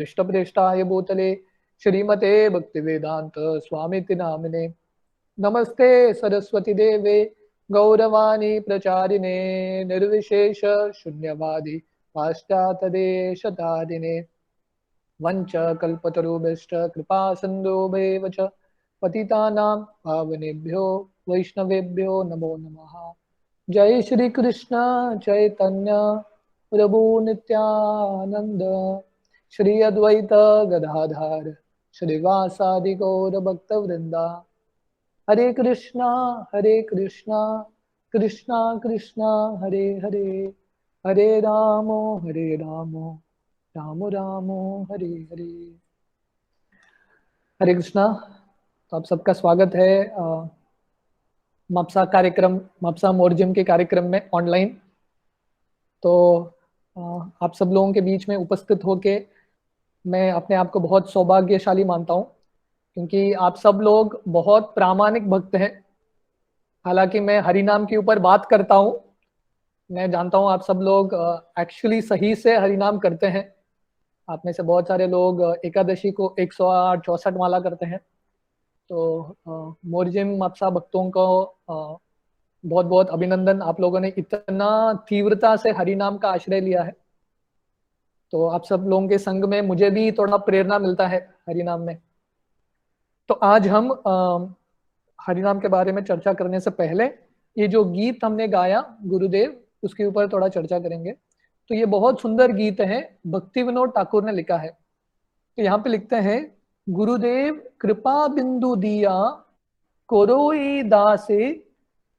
पृष्ठप्रेष्ठाय भूतले श्रीमते भक्तिवेदांत स्वामिति नामिने। नमस्ते सरस्वती देवे गौरवाणी प्रचारिणे निर्विशेष शून्यवादी पाश्चात्यदेशतारिणे वंच कल्पतरुभ्यश्च कृपा सिन्धुभ्येव च पतितानां पावनेभ्यो वैष्णवेभ्यो नमो नमः। जय श्री कृष्ण चैतन्य प्रभु नित्यानंद श्री अद्वैत गदाधर श्रीवासादि गौर भक्त वृंदा। हरे कृष्णा कृष्णा कृष्णा हरे हरे, हरे रामो राम रामो हरे हरे। हरे कृष्णा। तो आप सबका स्वागत है मपसा कार्यक्रम, मपसा मोरजिम के कार्यक्रम में ऑनलाइन। तो आप सब लोगों के बीच में उपस्थित होके मैं अपने आप को बहुत सौभाग्यशाली मानता हूँ, क्योंकि आप सब लोग बहुत प्रामाणिक भक्त हैं। हालांकि मैं हरि नाम के ऊपर बात करता हूँ, मैं जानता हूँ आप सब लोग एक्चुअली सही से हरि नाम करते हैं। आप में से बहुत सारे लोग एकादशी को 108 64 माला करते हैं। तो मोरजिम मपसा भक्तों को बहुत बहुत अभिनंदन, आप लोगों ने इतना तीव्रता से हरि नाम का आश्रय लिया है। तो आप सब लोगों के संग में मुझे भी थोड़ा प्रेरणा मिलता है हरि नाम में। तो आज हम हरि नाम के बारे में चर्चा करने से पहले ये जो गीत हमने गाया गुरुदेव, उसके ऊपर थोड़ा चर्चा करेंगे। तो ये बहुत सुंदर गीत है, भक्ति विनोद ठाकुर ने लिखा है। तो यहाँ पे लिखते हैं, गुरुदेव कृपा बिंदु दिया कोरोई दासे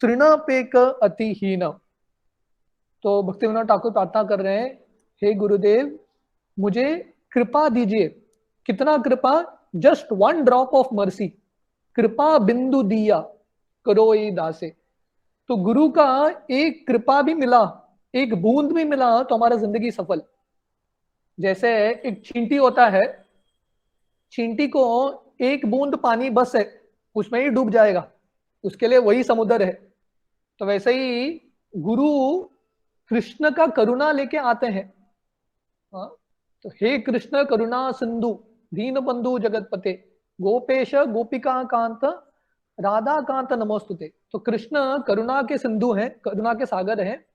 तृणपेक अतिहीन। तो भक्ति विनोद ठाकुर प्रार्थना कर रहे हैं, हे गुरुदेव मुझे कृपा दीजिए। कितना कृपा? जस्ट 1 ड्रॉप ऑफ मर्सी, कृपा बिंदु दिया करोई दासे। तो गुरु का एक कृपा भी मिला, एक बूंद भी मिला तो हमारा जिंदगी सफल। जैसे एक चींटी होता है, चींटी को एक बूंद पानी बस है, उसमें ही डूब जाएगा, उसके लिए वही समुद्र है। तो वैसे ही गुरु कृष्ण का करुणा लेके आते हैं। हाँ? तो हे कृष्ण करुणा सिंधु दीन बंधु जगतपते गोपेश गोपिका कांत राधा कांत नमोस्तुते। तो कृष्ण करुणा के सिंधु हैं, करुणा के सागर हैं,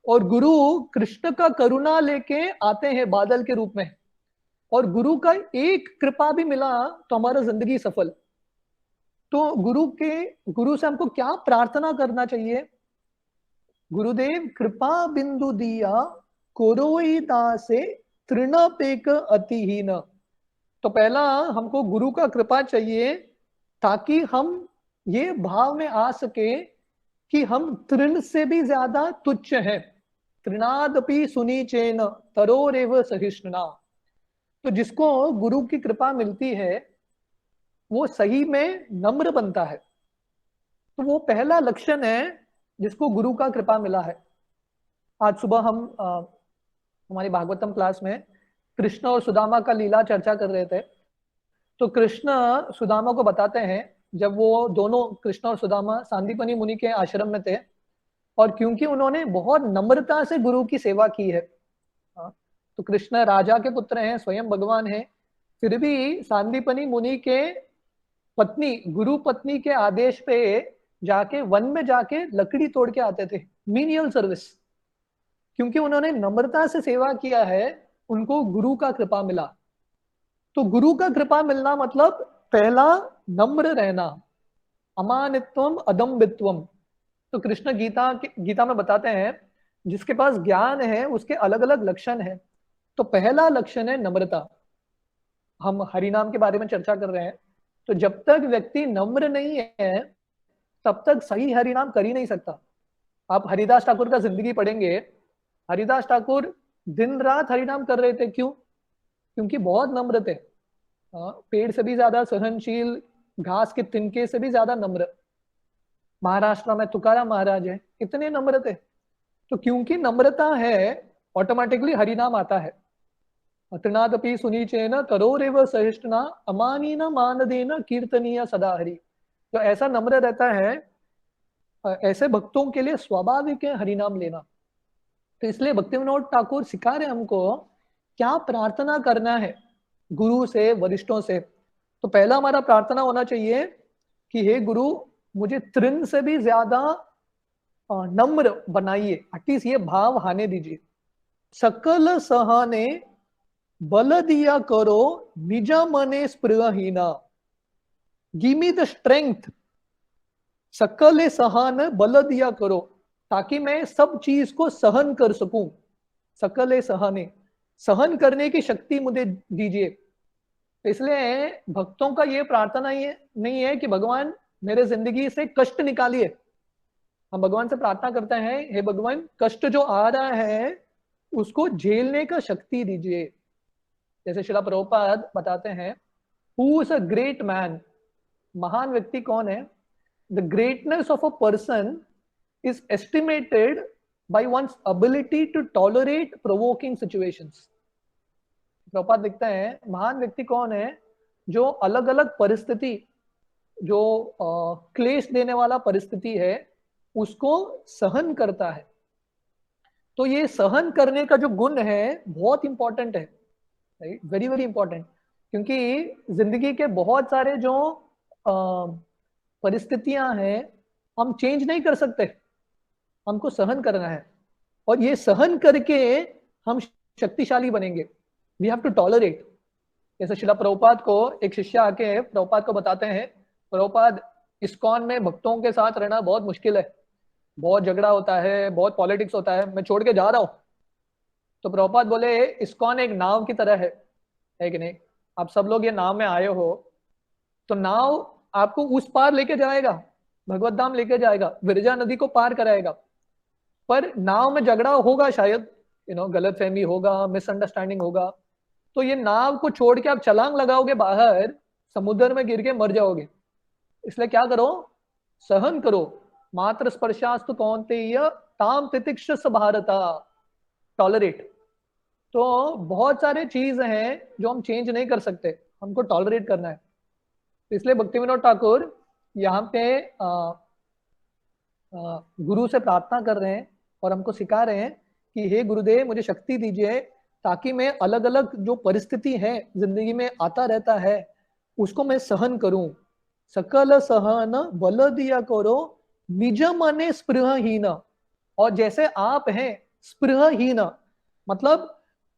और गुरु कृष्ण का करुणा लेके आते हैं बादल के रूप में। और गुरु का एक कृपा भी मिला तो हमारा जिंदगी सफल। तो गुरु से हमको क्या प्रार्थना करना चाहिए? गुरुदेव कृपा बिंदु दिया कोरोई दासे तृणपेक अतिहीन। तो पहला हमको गुरु का कृपा चाहिए, ताकि हम ये भाव में आ सके कि हम तृण से भी ज्यादा तुच्छ हैं। तृणादपि सुनीचेन तरोरेव सहिष्णुना। तो जिसको गुरु की कृपा मिलती है वो सही में नम्र बनता है। तो वो पहला लक्षण है जिसको गुरु का कृपा मिला है। आज सुबह हम हमारी भागवतम क्लास में कृष्ण और सुदामा का लीला चर्चा कर रहे थे। तो कृष्ण सुदामा को बताते हैं, जब वो दोनों कृष्ण और सुदामा सांदीपनि मुनि के आश्रम में थे, और क्योंकि उन्होंने बहुत नम्रता से गुरु की सेवा की है। हाँ, तो कृष्ण राजा के पुत्र हैं, स्वयं भगवान हैं, फिर भी सांदीपनि मुनि के पत्नी, गुरु पत्नी के आदेश पे जाके वन में जाके लकड़ी तोड़ के आते थे, मीनियल सर्विस। क्योंकि उन्होंने नम्रता से सेवा किया है, उनको गुरु का कृपा मिला। तो गुरु का कृपा मिलना मतलब पहला नम्र रहना, अमानित्वम अदम्बित्वम। तो कृष्ण गीता में बताते हैं, जिसके पास ज्ञान है उसके अलग अलग लक्षण हैं। तो पहला लक्षण है नम्रता। हम हरिनाम के बारे में चर्चा कर रहे हैं, तो जब तक व्यक्ति नम्र नहीं है तब तक सही हरिनाम कर ही नहीं सकता। आप हरिदास ठाकुर का जिंदगी पढ़ेंगे, हरिदास ठाकुर दिन रात हरिनाम कर रहे थे। क्यों? क्योंकि बहुत नम्र थे। पेड़ से भी ज्यादा सहनशील, घास के तिनके से भी ज्यादा नम्र। महाराष्ट्र में तुकाराम महाराज है, इतने नम्र थे। तो क्योंकि नम्रता है, ऑटोमेटिकली हरिनाम आता है। अतनादपि सुनीचेन तरोरेव सहिष्णुना अमानीन मानदेन कीर्तनीय सदा हरि। तो ऐसा नम्र रहता है, ऐसे भक्तों के लिए स्वाभाविक है हरिनाम लेना। तो इसलिए भक्ति विनोद ठाकुर सिखा रहे हमको क्या प्रार्थना करना है। गुरु से, वरिष्ठों से। तो पहला हमारा प्रार्थना होना चाहिए कि हे गुरु, मुझे तृण से भी ज्यादा नम्र बनाइए, एटलीस्ट ये भाव आने दीजिए। सकल सहने बल दिया करो, निजा मने स्पृहहीना। गिव मी द स्ट्रेंथ, सकल सहन बल दिया करो, ताकि मैं सब चीज को सहन कर सकूं। सकल सहने, सहन करने की शक्ति मुझे दीजिए। इसलिए भक्तों का ये प्रार्थना ये नहीं है कि भगवान मेरे जिंदगी से कष्ट निकालिए। हम भगवान से प्रार्थना करते हैं, हे भगवान, कष्ट जो आ रहा है उसको झेलने का शक्ति दीजिए। जैसे श्रील प्रभुपाद बताते हैं, who is a great man, महान व्यक्ति कौन है? The greatness of a person is estimated by one's ability to tolerate provoking situations. Prabhupada लिखते हैं, महान व्यक्ति कौन है? जो अलग अलग परिस्थिति, जो क्लेश देने वाला परिस्थिति है, उसको सहन करता है। तो ये सहन करने का जो गुण है बहुत इंपॉर्टेंट है, राइट, वेरी वेरी इंपॉर्टेंट। क्योंकि जिंदगी के बहुत सारे जो परिस्थितियां हैं हम चेंज नहीं कर सकते, हमको सहन करना है। और ये सहन करके हम शक्तिशाली बनेंगे। We have to tolerate. जैसे शिला प्रभुपाद को एक शिष्य आके प्रभुपाद को बताते हैं, प्रभुपाद, इस्कॉन में भक्तों के साथ रहना बहुत मुश्किल है, बहुत झगड़ा होता है, बहुत पॉलिटिक्स होता है, मैं छोड़ के जा रहा हूँ। तो प्रभुपाद बोले, इस्कॉन एक नाव की तरह है कि नहीं? आप सब लोग ये नाव में आए हो, तो नाव आपको उस पार लेके जाएगा, भगवत धाम लेके जाएगा, विरजा नदी को पार कराएगा। पर नाव में झगड़ा होगा, शायद गलतफहमी होगा, मिसअंडरस्टैंडिंग होगा। तो ये नाव को छोड़ के आप छलांग लगाओगे बाहर, समुद्र में गिर के मर जाओगे। इसलिए क्या करो? सहन करो। मात्र स्पर्शास्तु कौन्तेय ताम तितिक्षस भारता, टॉलरेट। तो बहुत सारे चीज हैं जो हम चेंज नहीं कर सकते, हमको टॉलरेट करना है। इसलिए भक्तिविनोद ठाकुर यहाँ पे गुरु से प्रार्थना कर रहे हैं और हमको सिखा रहे हैं कि हे गुरुदेव, मुझे शक्ति दीजिए ताकि मैं अलग अलग जो परिस्थिति है जिंदगी में आता रहता है उसको मैं सहन करूं। सकल सहन बल दिया करो, निज मने स्पृहहीन। और जैसे आप हैं स्पृहहीन, मतलब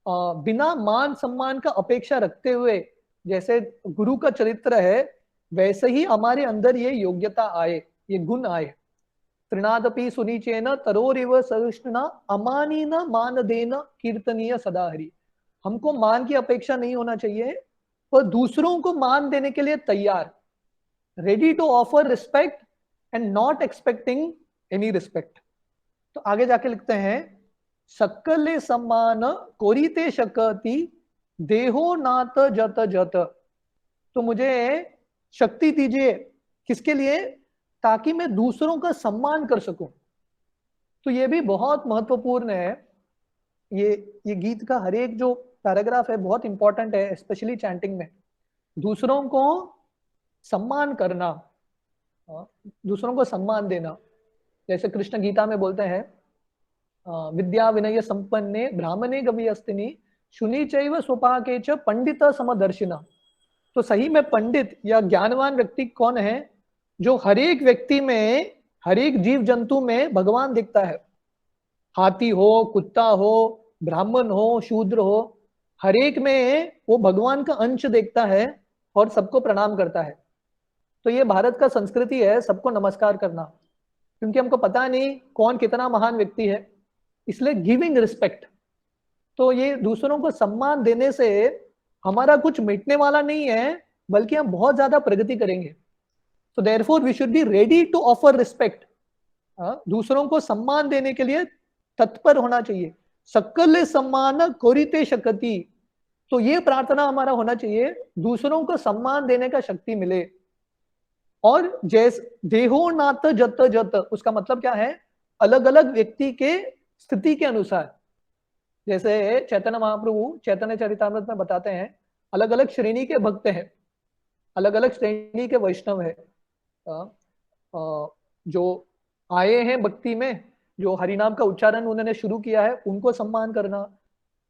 बिना मान सम्मान का अपेक्षा रखते हुए जैसे गुरु का चरित्र है, वैसे ही हमारे अंदर ये योग्यता आए, ये गुण आए। त्रिनादपि सुनीचेन तरोरिव सहिष्णुना अमानीन मानदेन कीर्तनीय सदा हरि। हमको मान की अपेक्षा नहीं होना चाहिए, पर दूसरों को मान देने के लिए तैयार, ready to offer respect and not expecting any respect. तो आगे जाके लिखते हैं, सकले सम्मान कोरीते शकति, देहो नात जत जत। तो मुझे शक्ति दीजिए, किसके लिए? ताकि मैं दूसरों का सम्मान कर सकूं। तो ये भी बहुत महत्वपूर्ण है। ये गीत का हर एक जो पैराग्राफ है बहुत इंपॉर्टेंट है, स्पेशली चैंटिंग में। दूसरों को सम्मान करना, दूसरों को सम्मान देना। जैसे कृष्ण गीता में बोलते हैं, विद्या विनय संपन्ने ब्राह्मणे गवियस्तिनि शुनि चैव स्वपाके च पंडित समदर्शिना। तो सही में पंडित या ज्ञानवान व्यक्ति कौन है? जो हर एक व्यक्ति में, हर एक जीव जंतु में भगवान दिखता है। हाथी हो, कुत्ता हो, ब्राह्मण हो, शूद्र हो, हर एक में वो भगवान का अंश देखता है और सबको प्रणाम करता है। तो ये भारत का संस्कृति है, सबको नमस्कार करना, क्योंकि हमको पता नहीं कौन कितना महान व्यक्ति है, इसलिए गिविंग रिस्पेक्ट। तो ये दूसरों को सम्मान देने से हमारा कुछ मिटने वाला नहीं है, बल्कि हम बहुत ज्यादा प्रगति करेंगे। तो therefore we should be ready to offer respect. दूसरों को सम्मान देने के लिए तत्पर होना चाहिए। सकल सम्मान कोरिते शकति। तो ये प्रार्थना हमारा होना चाहिए, दूसरों को सम्मान देने का शक्ति मिले। और जैसे देहो नात जत जत, उसका मतलब क्या है? अलग अलग व्यक्ति के स्थिति के अनुसार। जैसे चैतन्य महाप्रभु चैतन्य चरितामृत में बताते हैं, अलग अलग श्रेणी के भक्त हैं, अलग अलग श्रेणी के वैष्णव है। जो आए हैं भक्ति में, जो हरिनाम का उच्चारण उन्होंने शुरू किया है, उनको सम्मान करना।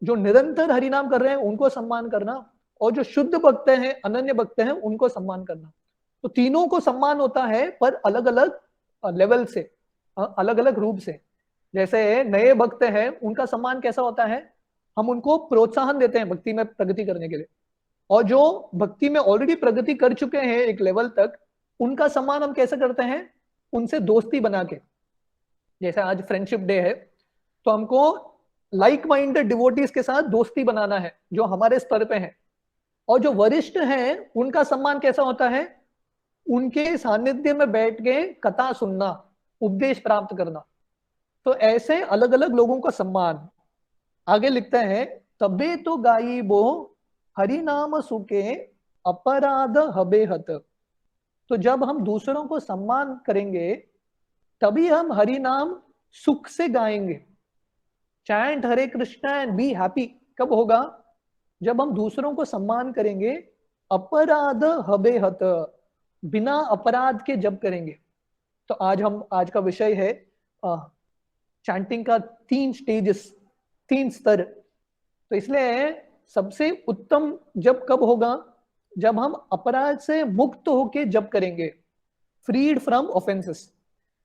जो निरंतर हरिनाम कर रहे हैं उनको सम्मान करना, और जो शुद्ध भक्त हैं, अनन्य भक्त हैं, उनको सम्मान करना। तो तीनों को सम्मान होता है, पर अलग अलग लेवल से, अलग अलग रूप से। जैसे नए भक्त हैं, उनका सम्मान कैसा होता है, हम उनको प्रोत्साहन देते हैं भक्ति में प्रगति करने के लिए। और जो भक्ति में ऑलरेडी प्रगति कर चुके हैं एक लेवल तक, उनका सम्मान हम कैसे करते हैं, उनसे दोस्ती बना के। जैसे आज फ्रेंडशिप डे है, तो हमको लाइक माइंडेड डिवोटीज के साथ दोस्ती बनाना है जो हमारे स्तर पे हैं। और जो वरिष्ठ हैं, उनका सम्मान कैसा होता है, उनके सानिध्य में बैठ के कथा सुनना, उपदेश प्राप्त करना। तो ऐसे अलग अलग लोगों का सम्मान। आगे लिखते हैं, तबे तो गायबो हरि नाम सुके अपराध हबे हत। तो जब हम दूसरों को सम्मान करेंगे, तभी हम हरि नाम सुख से गाएंगे। Chant Hare Krishna and be happy कब होगा, जब हम दूसरों को सम्मान करेंगे, अपराध हबे हत, बिना अपराध के जब करेंगे। तो आज का विषय है चैंटिंग का 3 स्टेजेस, 3 स्तर। तो इसलिए सबसे उत्तम जब कब होगा, जब हम अपराध से मुक्त होके जब करेंगे, फ्रीड फ्रॉम ऑफेंसेस।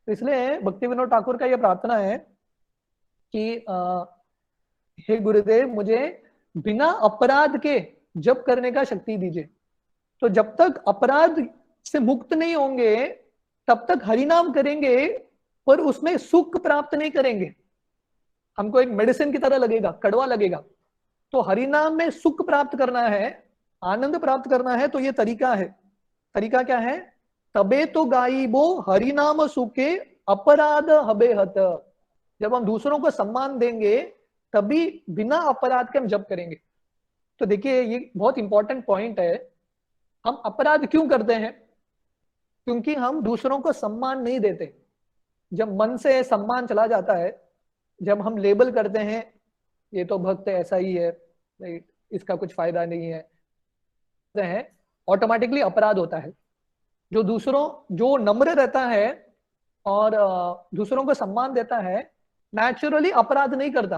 तो इसलिए भक्ति विनोद ठाकुर का यह प्रार्थना है कि हे गुरुदेव, मुझे बिना अपराध के जप करने का शक्ति दीजिए। तो जब तक अपराध से मुक्त नहीं होंगे, तब तक हरिनाम करेंगे, पर उसमें सुख प्राप्त नहीं करेंगे। हमको एक मेडिसिन की तरह लगेगा, कड़वा लगेगा। तो हरिनाम में सुख प्राप्त करना है, आनंद प्राप्त करना है, तो ये तरीका है। तरीका क्या है, तबे तो गायबो हरिनाम सुखे अपराध हबे हत। जब हम दूसरों को सम्मान देंगे, तभी बिना अपराध के हम जप करेंगे। तो देखिए, ये बहुत इंपॉर्टेंट पॉइंट है। हम अपराध क्यों करते हैं, क्योंकि हम दूसरों को सम्मान नहीं देते। जब मन से सम्मान चला जाता है, जब हम लेबल करते हैं, ये तो भक्त ऐसा ही है, इसका कुछ फायदा नहीं है, ऑटोमेटिकली अपराध होता है। जो नम्र रहता है और दूसरों को सम्मान देता है, नेचुरली अपराध नहीं करता।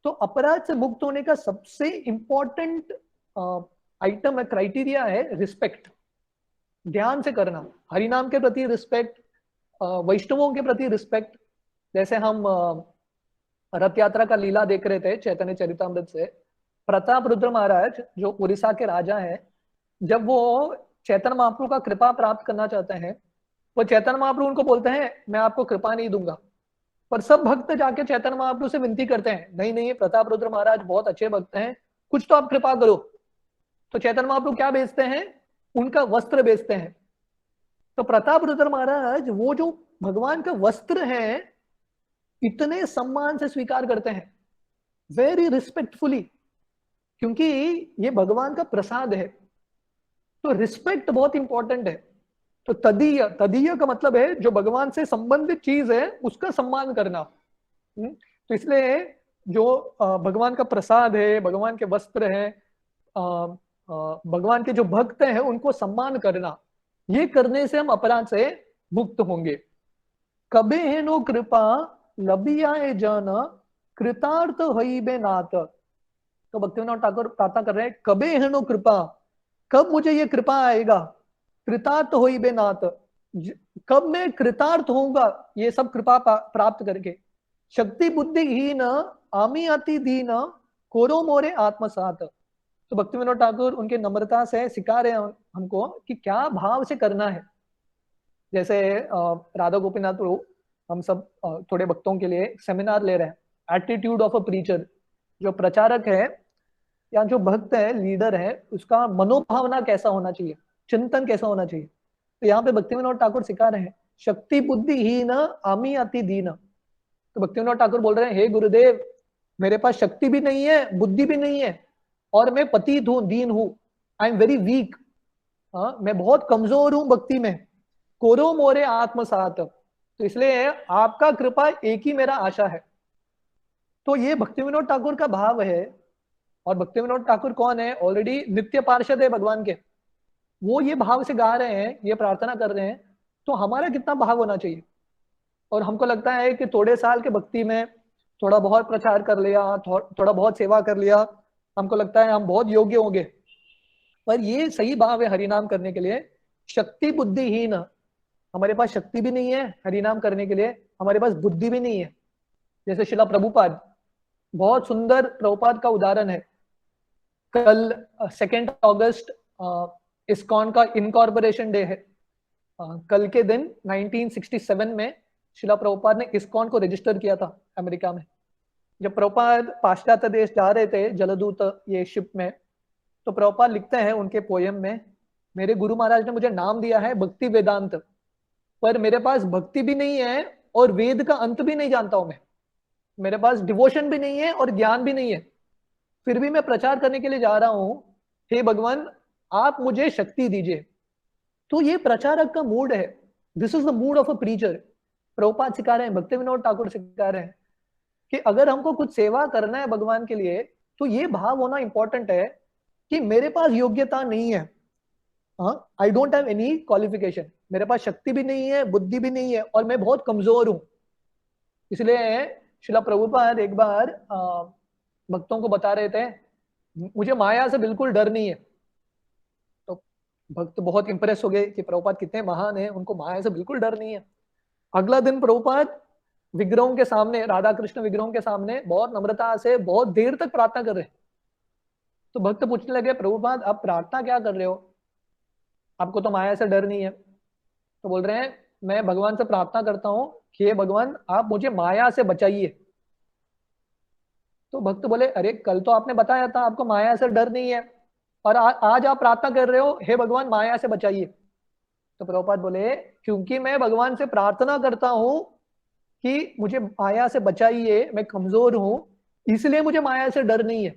तो अपराध से मुक्त होने का सबसे इंपॉर्टेंट आइटम है, क्राइटेरिया है रिस्पेक्ट। ध्यान से करना, हरिनाम के प्रति रिस्पेक्ट, वैष्णवों के प्रति रिस्पेक्ट। जैसे हम रथ यात्रा का लीला देख रहे थे चैतन्य चरितामृत से, प्रताप रुद्र महाराज जो उड़ीसा के राजा हैं, जब वो चैतन्य महाप्रभु का कृपा प्राप्त करना चाहते हैं, वो चैतन्य महाप्रभु उनको बोलते हैं, मैं आपको कृपा नहीं दूंगा। पर सब भक्त जाके चैतन्य महाप्रभु से विनती करते हैं, नहीं नहीं, प्रताप रुद्र महाराज बहुत अच्छे भक्त हैं, कुछ तो आप कृपा करो। तो चैतन्य महाप्रभु क्या बेचते हैं, उनका वस्त्र बेचते हैं। तो प्रताप रुद्र महाराज वो जो भगवान का वस्त्र है, इतने सम्मान से स्वीकार करते हैं, वेरी रिस्पेक्टफुली, क्योंकि ये भगवान का प्रसाद है। तो रिस्पेक्ट बहुत इंपॉर्टेंट है। तो तदीय, तदीय का मतलब है जो भगवान से संबंधित चीज है उसका सम्मान करना। तो इसलिए जो भगवान का प्रसाद है, भगवान के वस्त्र है, भगवान के जो भक्त हैं उनको सम्मान करना, ये करने से हम अपराध से मुक्त होंगे। कबे है नो कृपा लबियाए जन कृतार्थ हईबे नाथ। तो भक्तिविनोद ठाकुर प्रार्थना कर रहे हैं, कबे है नो कृपा, कब मुझे ये कृपा आएगा, कृतार्थ होइबे नाथ, कब मैं कृतार्थ होऊंगा ये सब कृपा प्राप्त करके। शक्ति बुद्धिहीन आमी अति दीन कोरो मोरे आत्मसात। तो भक्तिविनोद ठाकुर उनके नम्रता से सिखा रहे हैं हमको कि क्या भाव से करना है। जैसे राधा गोपीनाथ प्रभु, हम सब थोड़े भक्तों के लिए सेमिनार ले रहे हैं, एटीट्यूड ऑफ अ प्रीचर। जो प्रचारक है या जो भक्त है, लीडर है, उसका मनोभावना कैसा होना चाहिए, चिंतन कैसा होना चाहिए। तो यहाँ पे भक्तिविनोद ठाकुर सिखा रहे हैं, शक्ति बुद्धिहीन आमी अति दीन। तो भक्तिविनोद ठाकुर बोल रहे हैं, हे गुरुदेव, मेरे पास शक्ति भी नहीं है, बुद्धि भी नहीं है, और मैं पतित हूँ, दीन हूँ, आई एम वेरी वीक, मैं बहुत कमजोर हूँ भक्ति में। कोरो मोरे आत्मसात। तो इसलिए आपका कृपा एक ही मेरा आशा है। तो ये भक्तिविनोद ठाकुर का भाव है। और भक्तिविनोद ठाकुर कौन है, ऑलरेडी नित्य पार्षद है भगवान के, वो ये भाव से गा रहे हैं, ये प्रार्थना कर रहे हैं। तो हमारा कितना भाव होना चाहिए। और हमको लगता है कि थोड़े साल के भक्ति में थोड़ा बहुत प्रचार कर लिया, थोड़ा बहुत सेवा कर लिया, हमको लगता है हम बहुत योग्य होंगे, पर ये सही भाव है हरिनाम करने के लिए। शक्ति बुद्धिहीन, हमारे पास शक्ति भी नहीं है हरिनाम करने के लिए, हमारे पास बुद्धि भी नहीं है। जैसे शिला प्रभुपाद, बहुत सुंदर प्रभुपाद का उदाहरण है। कल 2 अगस्त इस्कॉन का इनकॉर्पोरेशन डे है। कल के दिन 1967 में शिला प्रभुपाद ने इस्कॉन को रजिस्टर किया था अमेरिका में। जब प्रभुपाद पाश्चात्य देश जा रहे थे जलदूत ये शिप में, तो प्रभुपाद लिखते हैं उनके पोयम में, मेरे गुरु महाराज ने मुझे नाम दिया है भक्ति वेदांत, पर मेरे पास भक्ति भी नहीं है और वेद का अंत भी नहीं जानता हूं मैं, मेरे पास डिवोशन भी नहीं है और ज्ञान भी नहीं है, फिर भी मैं प्रचार करने के लिए जा रहा हूं, हे भगवान आप मुझे शक्ति दीजिए। तो ये प्रचारक का मूड है, this is the mood of a preacher. Prabhupada सिखा रहे हैं, भक्ति विनोद ठाकुर सिखा रहे हैं कि अगर हमको कुछ सेवा करना है भगवान के लिए, तो ये भाव होना इंपॉर्टेंट है कि मेरे पास योग्यता नहीं है, I don't have any qualification, मेरे पास शक्ति भी नहीं है, बुद्धि भी नहीं है, और मैं बहुत कमजोर हूं। इसलिए शिला प्रभुपाद एक बार भक्तों को बता रहे थे, मुझे माया से बिल्कुल डर नहीं है। तो भक्त बहुत इंप्रेस हो गए कि प्रभुपाद कितने महान हैं, उनको माया से बिल्कुल डर नहीं है। अगला दिन प्रभुपाद विग्रहों के सामने, राधा कृष्ण विग्रहों के सामने बहुत नम्रता से बहुत देर तक प्रार्थना कर रहे हैं। तो भक्त पूछने लगे, प्रभुपाद आप प्रार्थना क्या कर रहे हो, आपको तो माया से डर नहीं है? तो बोल रहे हैं, मैं भगवान से प्रार्थना करता हूँ कि हे भगवान आप मुझे माया से बचाइए। तो भक्त बोले, अरे कल तो आपने बताया था आपको माया से डर नहीं है, और आज आप प्रार्थना कर रहे हो हे भगवान माया से बचाइए। तो प्रभुपाद बोले, क्योंकि मैं भगवान से प्रार्थना करता हूं कि मुझे माया से बचाइए, मैं कमजोर हूं, इसलिए मुझे माया से डर नहीं है।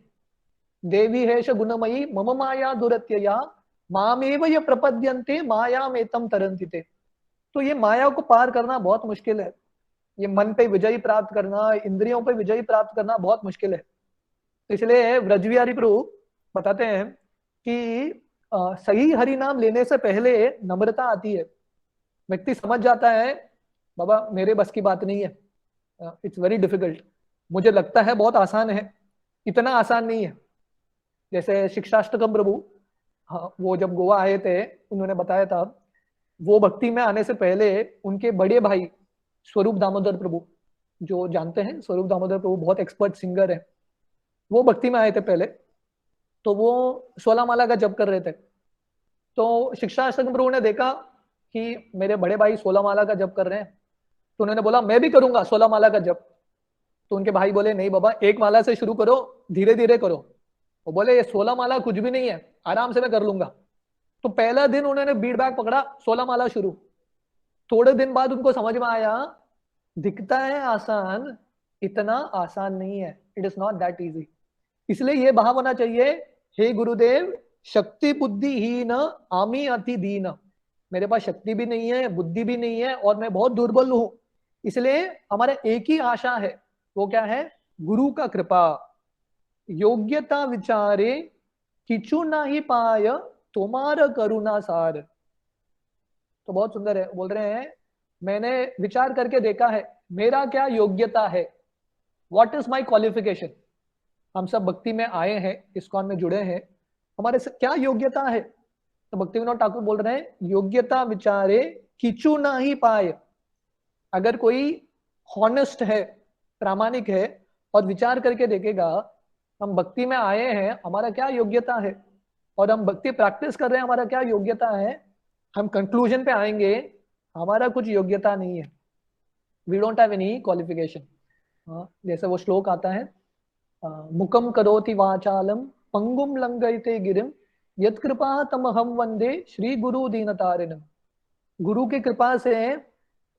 देवी हेश गुणमयी मम माया दुरत्यया मामेव ये प्रपद्यन्ते माया में तम तरंतिते। तो ये माया को पार करना बहुत मुश्किल है, ये मन पे विजय प्राप्त करना, इंद्रियों पे विजय प्राप्त करना बहुत मुश्किल है। इसलिए ब्रजविहारी प्रभु बताते हैं कि सही हरि नाम लेने से पहले नम्रता आती है। व्यक्ति समझ जाता है, बाबा मेरे बस की बात नहीं है, इट्स वेरी डिफिकल्ट, मुझे लगता है बहुत आसान है, इतना आसान नहीं है। जैसे शिक्षाष्टकम प्रभु, हाँ, वो जब गोवा आए थे उन्होंने बताया था, वो भक्ति में आने से पहले उनके बड़े भाई स्वरूप दामोदर प्रभु, जो जानते हैं स्वरूप दामोदर प्रभु बहुत एक्सपर्ट सिंगर है, वो भक्ति में आए थे पहले। तो वो 16 माला का जप कर रहे थे। तो शिक्षाष्टकम प्रभु ने देखा कि मेरे बड़े भाई 16 माला का जप कर रहे हैं, तो उन्होंने बोला मैं भी करूंगा 16 माला का जप। तो उनके भाई बोले, नहीं बाबा एक माला से शुरू करो, धीरे धीरे करो। वो बोले, ये 16 माला कुछ भी नहीं है, आराम से मैं कर लूंगा। तो पहला दिन उन्होंने बीट बैग पकड़ा, 16 माला शुरू। थोड़े दिन बाद उनको समझ में आया, दिखता है आसान, इतना आसान नहीं है, it is not that easy. इसलिए ये भाव होना चाहिए, हे गुरुदेव शक्ति बुद्धिहीन आमी अति दीन, मेरे पास शक्ति भी नहीं है, बुद्धि भी नहीं है, और मैं बहुत दुर्बल हूं। इसलिए हमारा एक ही आशा है, वो क्या है? गुरु का कृपा। योग्यता विचारे किचु ना ही पाय तुम्हारा करुणा सार। तो बहुत सुंदर है, बोल रहे हैं मैंने विचार करके देखा है मेरा क्या योग्यता है, व्हाट इज माय क्वालिफिकेशन। हम सब भक्ति में आए हैं, इस्कॉन में जुड़े हैं, हमारे से क्या योग्यता है? तो भक्ति विनोद ठाकुर बोल रहे हैं, योग्यता विचारे किचु ना ही पाए। अगर कोई हॉनेस्ट है, प्रामाणिक है, और विचार करके देखेगा हम भक्ति में आए हैं, हमारा क्या योग्यता है, और हम भक्ति प्रैक्टिस कर रहे हैं, हमारा क्या योग्यता है, हम कंक्लूजन पे आएंगे हमारा कुछ योग्यता नहीं है, we don't have any qualification. जैसे वो श्लोक आता है, मुकम करोति वाचालम पंगुम लंघयते गिरिम यत्कृपा तमहम वंदे श्री गुरु दीनतारिणम। गुरु की कृपा से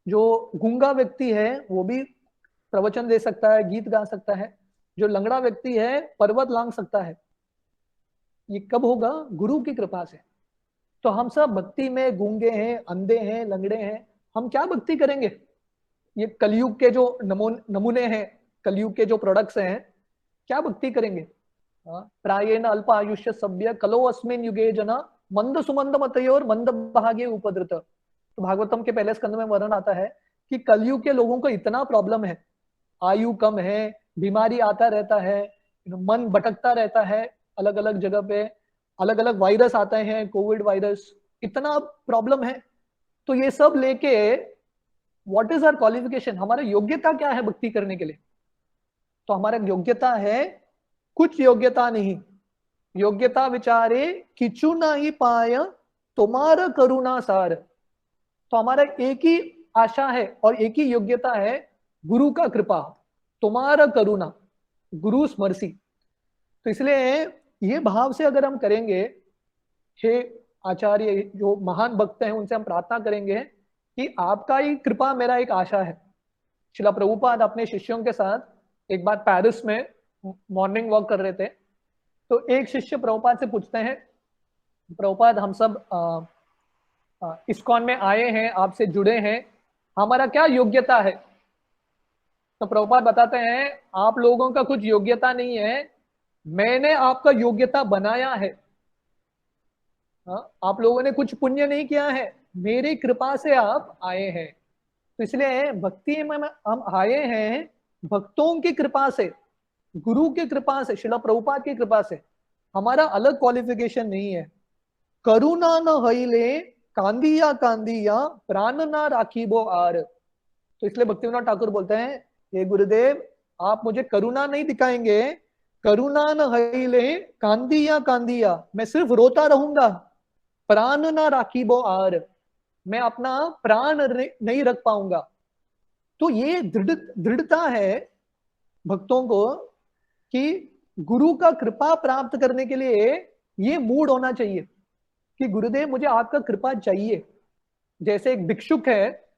जो गूंगा व्यक्ति है वो भी प्रवचन दे सकता है, गीत गा सकता है, जो लंगड़ा व्यक्ति है पर्वत लांग सकता है। ये कब होगा? गुरु की कृपा से। तो हम सब भक्ति में गूंगे हैं, अंधे हैं, लंगड़े हैं, हम क्या भक्ति करेंगे? ये कलयुग के जो नमूने हैं, कलयुग के जो प्रोडक्ट्स हैं, क्या भक्ति करेंगे? प्रायेण अल्प आयुष्य सभ्य कलो अस्मिन युगे जना मंद सुमंद मतयोर मंद भाग्य उपद्रत। तो भागवतम के पहले स्कंद में वर्णन आता है कि कलयुग के लोगों को इतना प्रॉब्लम है, आयु कम है, बीमारी आता रहता है, मन भटकता रहता है अलग अलग जगह पे, अलग अलग वायरस आते हैं, कोविड वायरस, इतना प्रॉब्लम है। तो ये सब लेके व्हाट इज आवर क्वालिफिकेशन, हमारा योग्यता क्या है भक्ति करने के लिए? तो हमारा योग्यता है कुछ योग्यता नहीं, योग्यता विचारे किचु ना ही पाय तुम्हारा करुणा सार। तो हमारा एक ही आशा है और एक ही योग्यता है, गुरु का कृपा, तुम्हारा करुणा, गुरु स्मर्सी। तो इसलिए ये भाव से अगर हम करेंगे, हे आचार्य जो महान भक्त हैं उनसे हम प्रार्थना करेंगे कि आपका ही कृपा मेरा एक आशा है। शिला प्रभुपाद अपने शिष्यों के साथ एक बार पेरिस में मॉर्निंग वॉक कर रहे थे, तो एक शिष्य प्रभुपाद से पूछते हैं, प्रभुपाद हम सब इस्कॉन में आए हैं, आपसे जुड़े हैं, हमारा क्या योग्यता है? तो प्रभुपाद बताते हैं, आप लोगों का कुछ योग्यता नहीं है, मैंने आपका योग्यता बनाया है। आप लोगों ने कुछ पुण्य नहीं किया है, मेरी कृपा से आप आए हैं। तो इसलिए भक्ति में हम आए हैं भक्तों की कृपा से, गुरु की कृपा से, शिला प्रभुपाद की कृपा से। हमारा अलग क्वालिफिकेशन नहीं है। करुणा न हईले कांदिया कांदिया प्राण ना राखीबो आर। तो इसलिए भक्तिविनोद ठाकुर बोलते हैं, हे गुरुदेव आप मुझे करुणा नहीं दिखाएंगे, करुणा न हईले कांदिया कांदिया, मैं सिर्फ रोता रहूंगा, प्राण ना राखीबो आर, मैं अपना प्राण नहीं रख पाऊंगा। तो ये दृढ़ता है भक्तों को कि गुरु का कृपा प्राप्त करने के लिए ये मूड होना चाहिए कि गुरुदेव मुझे आपका कृपा चाहिए। जैसे एक भिक्षुक है,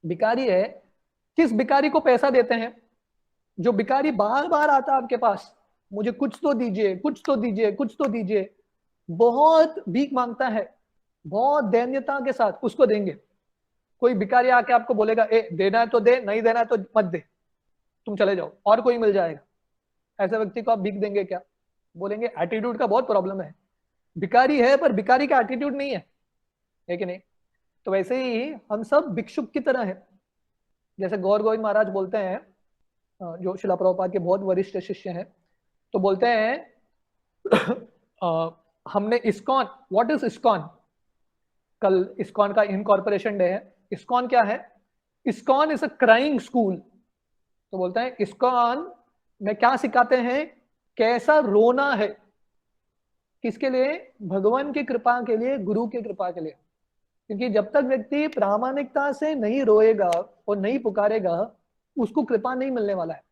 भिखारी है, किस भिखारी को पैसा देते हैं? जो भिखारी बार बार आता है आपके पास, मुझे कुछ तो दीजिए, कुछ तो दीजिए, कुछ तो दीजिए, बहुत भीख मांगता है, बहुत दैन्यता के साथ, उसको देंगे। कोई भिखारी आके आपको बोलेगा, ए देना है तो दे, नहीं देना है तो मत दे, तुम चले जाओ, और कोई मिल जाएगा। ऐसे व्यक्ति को आप भीख देंगे क्या? बोलेंगे एटीट्यूड का बहुत प्रॉब्लम है, भिखारी है पर भिखारी का एटीट्यूड नहीं है कि नहीं? तो वैसे ही हम सब भिक्षुक की तरह है। जैसे गौर गोविंद महाराज बोलते हैं, जो शिला प्रभुपाद के बहुत वरिष्ठ शिष्य हैं, तो बोलते हैं हमने इस्कॉन, व्हाट इज इस्कॉन? कल इस्कॉन का इनकॉर्पोरेशन डे है। इस्कॉन क्या है? ISKCON is a crying school. तो बोलते हैं इस्कॉन में क्या सिखाते हैं, कैसा रोना है, किसके लिए? भगवान की कृपा के लिए, गुरु की कृपा के लिए। क्योंकि जब तक व्यक्ति प्रामाणिकता से नहीं रोएगा और नहीं पुकारेगा, उसको कृपा नहीं मिलने वाला है।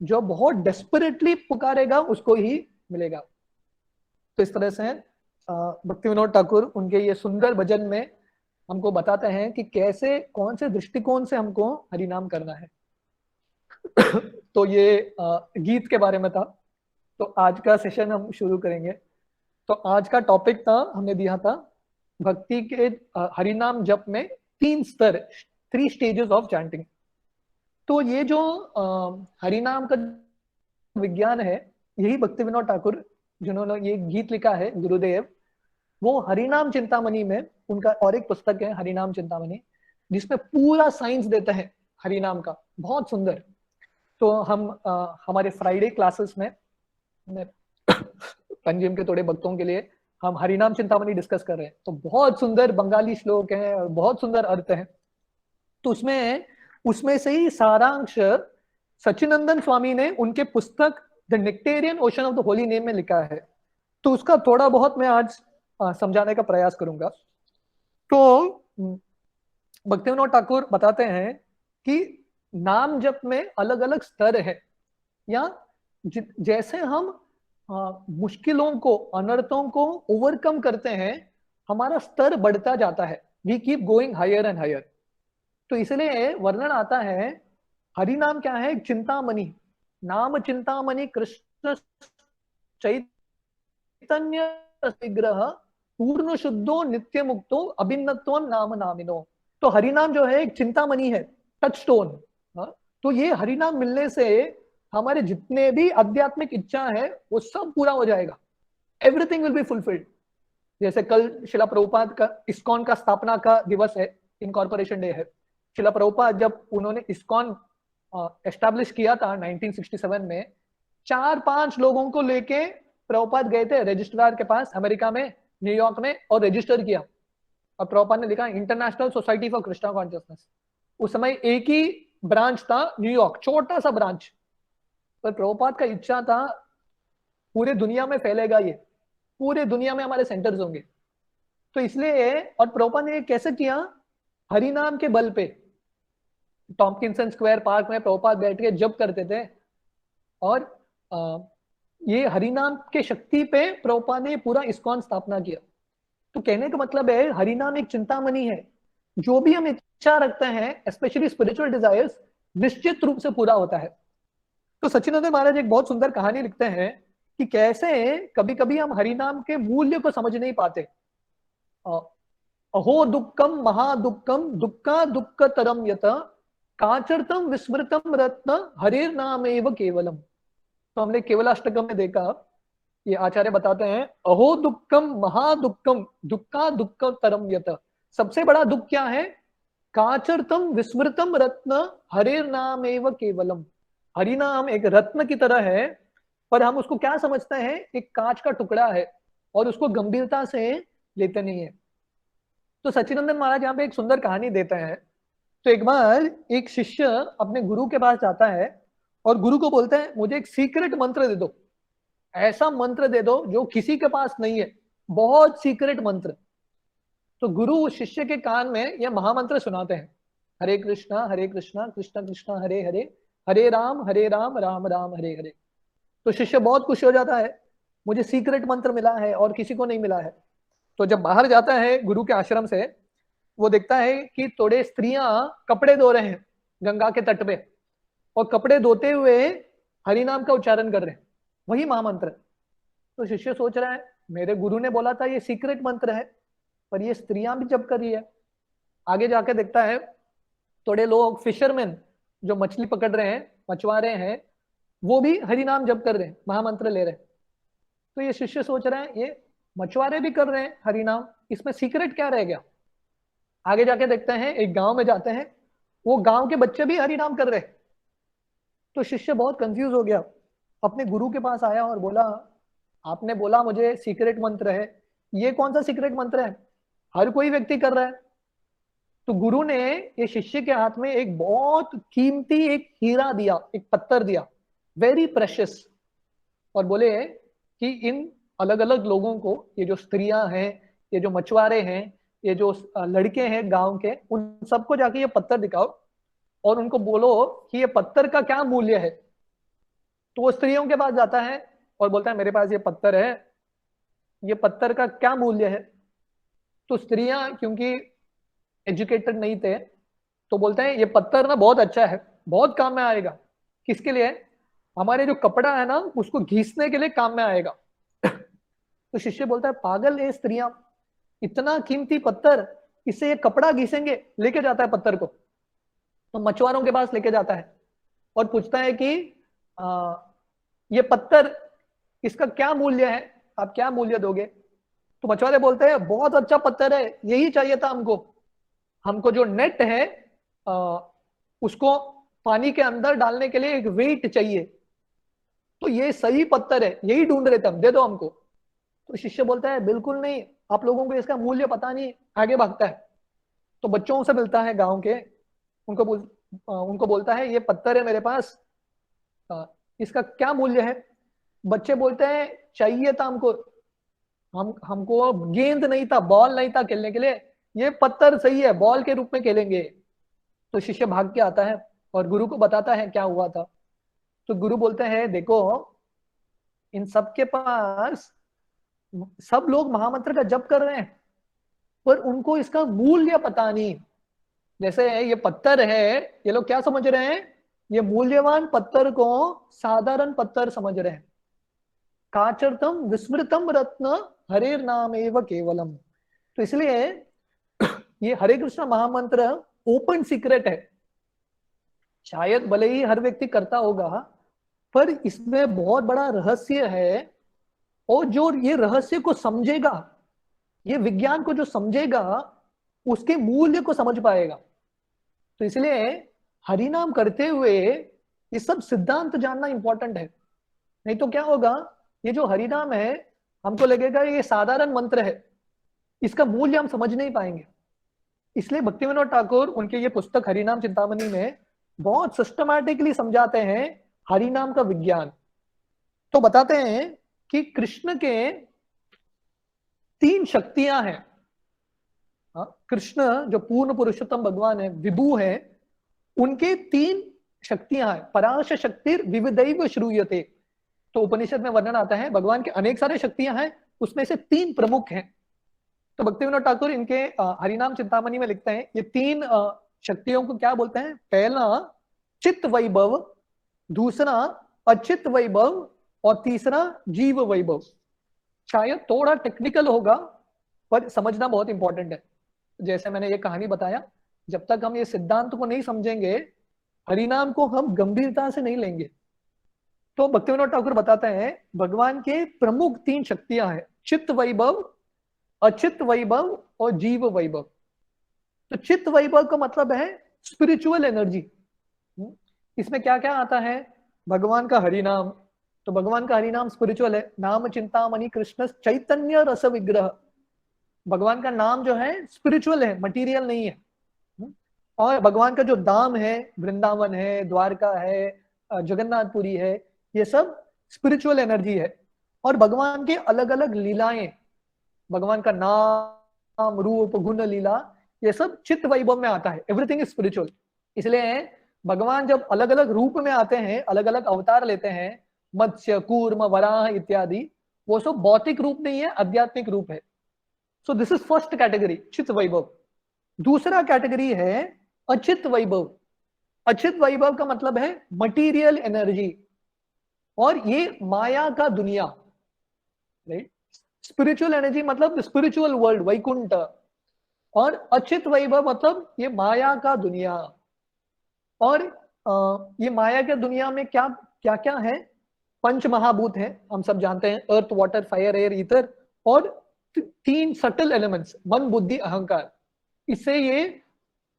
जो बहुत डेस्परेटली पुकारेगा उसको ही मिलेगा। तो इस तरह से भक्तिविनोद ठाकुर उनके ये सुंदर भजन में हमको बताते हैं कि कैसे, कौन से दृष्टिकोण से हमको हरिनाम करना है। तो ये गीत के बारे में था। तो आज का सेशन हम शुरू करेंगे। तो आज का टॉपिक था, हमने दिया था भक्ति के हरिनाम जप में 3 स्तर, 3 स्टेजेस ऑफ चैंटिंग। तो ये जो हरिनाम का विज्ञान है, यही भक्तिविनोद ठाकुर जिन्होंने ये गीत लिखा है, गुरुदेव, वो हरिनाम चिंतामणि में, उनका और एक पुस्तक है हरिनाम चिंतामणि, जिसमें पूरा साइंस देते हैं हरिनाम का, बहुत सुंदर। तो हम हमारे फ्राइडे क्लासेस में पंजिम के थोड़े भक्तों के लिए हम हरिनाम चिंतामणि डिस्कस कर रहे हैं। तो बहुत सुंदर बंगाली श्लोक हैं और बहुत सुंदर अर्थ है। तो उसमें से ही सारांश सचिनंदन स्वामी ने उनके पुस्तक the nectarean ocean of the holy name में लिखा है। तो उसका थोड़ा बहुत मैं आज समझाने का प्रयास करूंगा। तो भक्तिविनोद ठाकुर बताते हैं कि नाम जप में अलग अलग स्तर है, या जैसे हम मुश्किलों को, अनर्थों को ओवरकम करते हैं, हमारा स्तर बढ़ता जाता है, we keep going higher and higher. तो इसलिए वर्णन आता है, हरि नाम क्या है? चिंतामणि, नाम चिंतामणि कृष्ण चैतन्य विग्रह पूर्ण शुद्धो नित्य मुक्तो अभिन्नत्व नाम नामिनो। तो हरिनाम जो है एक चिंतामणि है, टच स्टोन। तो ये हरिनाम मिलने से हमारे जितने भी आध्यात्मिक इच्छा है वो सब पूरा हो जाएगा, एवरीथिंग विल बी फुलफिल्ड। जैसे कल शिला प्रभुपाद का इस्कॉन का स्थापना का दिवस है, इनकॉर्पोरेशन डे है। शिला प्रभुपाद जब उन्होंने इस्कॉन एस्टैब्लिश किया था 1967 में, 4-5 लोगों को लेके प्रभुपाद गए थे रजिस्ट्रार के पास अमेरिका में, न्यूयॉर्क में, और रजिस्टर किया, और प्रभुपाद ने लिखा international society for Krishna consciousness. उस समय एक ही ब्रांच था न्यूयॉर्क, छोटा सा ब्रांच, पर प्रभुपाद का इच्छा था पूरे दुनिया में फैलेगा ये, पूरे दुनिया में हमारे सेंटर्स होंगे। तो इसलिए, और प्रभुपाद ने कैसे किया, हरिनाम के बल पे टॉम्किंसन स्क्वायर पार्क में प्रभुपाद बैठ के जप करते थे, और ये हरिनाम के शक्ति पे प्रभुपाद ने पूरा इस्कॉन स्थापना किया। तो कहने का मतलब है हरिनाम एक चिंतामणि है, जो भी हम इच्छा रखते हैं स्पेशली स्पिरिचुअल डिजायर्स निश्चित रूप से पूरा होता है। तो सच्चिदानंद महाराज एक बहुत सुंदर कहानी लिखते हैं कि कैसे कभी कभी हम हरिनाम के मूल्य को समझ नहीं पाते। अहो दुक्कम महादुक्कम दुक्का दुक्क तरम यत काचरतम विस्मृतम रत्न हरिर नाम एव केवलम। तो हमने केवलाष्टकम में देखा, ये आचार्य बताते हैं अहो दुक्कम महादुक्कम दुक्का दुक्क तरम यत, सबसे बड़ा दुख क्या है, काचरतम विस्मृतम रत्न हरिर नाम एव केवलम। हरिनाम एक रत्न की तरह है, पर हम उसको क्या समझते हैं, एक कांच का टुकड़ा है, और उसको गंभीरता से लेते नहीं है। तो सच्चिदानंद महाराज यहाँ पे एक सुंदर कहानी देते हैं। तो एक बार एक शिष्य अपने गुरु के पास जाता है और गुरु को बोलता है मुझे एक सीक्रेट मंत्र दे दो, ऐसा मंत्र दे दो जो किसी के पास नहीं है, बहुत सीक्रेट मंत्र। तो गुरु उस शिष्य के कान में यह महामंत्र सुनाते हैं, हरे कृष्णा कृष्ण कृष्ण हरे हरे, हरे राम राम राम हरे हरे। तो शिष्य बहुत खुश हो जाता है, मुझे सीक्रेट मंत्र मिला है और किसी को नहीं मिला है। तो जब बाहर जाता है गुरु के आश्रम से, वो देखता है कि थोड़े स्त्रियां कपड़े धो रहे हैं गंगा के तट पे, और कपड़े धोते हुए हरिनाम का उच्चारण कर रहे हैं, वही महामंत्र। तो शिष्य सोच रहा है मेरे गुरु ने बोला था ये सीक्रेट मंत्र है, पर ये स्त्रियां भी जप कर रही है। आगे जाके देखता है थोड़े लोग फिशरमैन जो मछली पकड़ रहे हैं, मछुआरे हैं, वो भी हरिनाम जप कर रहे हैं, महामंत्र ले रहे हैं। तो ये शिष्य सोच रहा है ये मछुआरे भी कर रहे हैं हरिनाम, इसमें सीक्रेट क्या रह गया। आगे जाके देखते हैं एक गांव में जाते हैं, वो गांव के बच्चे भी हरिनाम कर रहे हैं। तो शिष्य बहुत कंफ्यूज हो गया, अपने गुरु के पास आया और बोला आपने बोला मुझे सीक्रेट मंत्र है, ये कौन सा सीक्रेट मंत्र है, हर कोई व्यक्ति कर रहा है। तो गुरु ने ये शिष्य के हाथ में एक बहुत कीमती एक हीरा दिया, एक पत्थर दिया, वेरी प्रेशियस, और बोले कि इन अलग अलग लोगों को, ये जो स्त्रियां हैं, ये जो मछुआरे हैं, ये जो लड़के हैं गांव के, उन सबको जाके ये पत्थर दिखाओ और उनको बोलो कि ये पत्थर का क्या मूल्य है। तो वो स्त्रियों के पास जाता है और बोलता है मेरे पास ये पत्थर है, ये पत्थर का क्या मूल्य है। तो स्त्रियां क्योंकि एजुकेटेड नहीं थे, तो बोलते हैं ये पत्थर ना बहुत अच्छा है, बहुत काम में आएगा। किसके लिए, हमारे जो कपड़ा है ना उसको घिसने के लिए काम में आएगा। तो शिष्य बोलता है पागल है स्त्रियां, इतना कीमती पत्थर, इससे ये कपड़ा घिसेंगे। लेके जाता है पत्थर को, तो मछुआरों के पास लेके जाता है और पूछता है कि ये पत्थर, इसका क्या मूल्य है, आप क्या मूल्य दोगे। तो मछुआरे बोलते हैं बहुत अच्छा पत्थर है, यही चाहिए था हमको, हमको जो नेट है उसको पानी के अंदर डालने के लिए एक वेट चाहिए, तो ये सही पत्थर है, यही ढूंढ रहे थे हम, दे दो हमको। तो शिष्य बोलता है बिल्कुल नहीं, आप लोगों को इसका मूल्य पता नहीं, आगे भागता है। तो बच्चों से मिलता है गांव के, उनको बोलता है ये पत्थर है मेरे पास, इसका क्या मूल्य है। बच्चे बोलते हैं चाहिए था हमको, हमको गेंद नहीं था, बॉल नहीं था खेलने के लिए, ये पत्थर सही है, बॉल के रूप में खेलेंगे। तो शिष्य भाग के आता है और गुरु को बताता है क्या हुआ था। तो गुरु बोलते हैं देखो इन सब के पास, सब लोग महामंत्र का जप कर रहे हैं, पर उनको इसका मूल्य पता नहीं। जैसे ये पत्थर है, ये लोग क्या समझ रहे हैं, ये मूल्यवान पत्थर को साधारण पत्थर समझ रहे हैं। काचरतम विस्मृतम रत्न हरेर नाम एव केवलम। तो इसलिए ये हरे कृष्ण महामंत्र ओपन सीक्रेट है, शायद भले ही हर व्यक्ति करता होगा, पर इसमें बहुत बड़ा रहस्य है, और जो ये रहस्य को समझेगा, ये विज्ञान को जो समझेगा, उसके मूल्य को समझ पाएगा। तो इसलिए हरिनाम करते हुए ये सब सिद्धांत जानना इंपॉर्टेंट है। नहीं तो क्या होगा, ये जो हरिनाम है, हमको लगेगा ये साधारण मंत्र है, इसका मूल्य हम समझ नहीं पाएंगे। इसलिए भक्तिविनोद ठाकुर उनके ये पुस्तक हरिनाम चिंतामणि में बहुत सिस्टमैटिकली समझाते हैं हरिनाम का विज्ञान। तो बताते हैं कि कृष्ण के 3 शक्तियां हैं। कृष्ण जो पूर्ण पुरुषोत्तम भगवान है, विभु है, उनके 3 शक्तियां हैं। पराश शक्ति विविधैव श्रूयते। तो उपनिषद में वर्णन आता है भगवान के अनेक सारे शक्तियां हैं, उसमें से 3 प्रमुख हैं। तो भक्तिविनोद ठाकुर इनके हरिनाम चिंतामणि में लिखते हैं ये 3 शक्तियों को क्या बोलते हैं। पहला चित्त वैभव, दूसरा अचित वैभव, और तीसरा जीव वैभव। शायद थोड़ा टेक्निकल होगा पर समझना बहुत इंपॉर्टेंट है। जैसे मैंने ये कहानी बताया, जब तक हम ये सिद्धांत को नहीं समझेंगे, हरिनाम को हम गंभीरता से नहीं लेंगे। तो भक्तिविनोद ठाकुर बताते हैं भगवान के प्रमुख 3 शक्तियां हैं, चित्त वैभव, अचित वैभव और जीव वैभव। तो चित्त वैभव का मतलब है स्पिरिचुअल एनर्जी। इसमें क्या क्या आता है, भगवान का हरिनाम। तो भगवान का हरिनाम स्पिरिचुअल है। नाम चिंतामणि कृष्ण चैतन्य रस विग्रह। भगवान का नाम जो है स्पिरिचुअल है, मटेरियल नहीं है। और भगवान का जो धाम है, वृंदावन है, द्वारका है, जगन्नाथपुरी है, ये सब स्पिरिचुअल एनर्जी है। और भगवान के अलग अलग लीलाएं, भगवान का नाम रूप गुण लीला, ये सब चित्त वैभव में आता है। Everything is spiritual. इसलिए भगवान जब अलग अलग रूप में आते हैं, अलग अलग अवतार लेते हैं, मत्स्य कूर्म वराह इत्यादि, वो सब भौतिक रूप नहीं है, आध्यात्मिक रूप है। सो दिस इज फर्स्ट कैटेगरी, चित्त वैभव। दूसरा कैटेगरी है अचित वैभव। अचित वैभव का मतलब है मटीरियल एनर्जी, और ये माया का दुनिया, राइट। स्पिरिचुअल एनर्जी मतलब स्पिरिचुअल वर्ल्ड, वैकुंठ। और अचित वैभव मतलब ये माया का दुनिया। और ये माया के दुनिया में क्या क्या क्या है, 5 महाभूत है, हम सब जानते हैं, earth water fire air ether, और 3 सटल एलिमेंट्स, मन बुद्धि अहंकार। इससे ये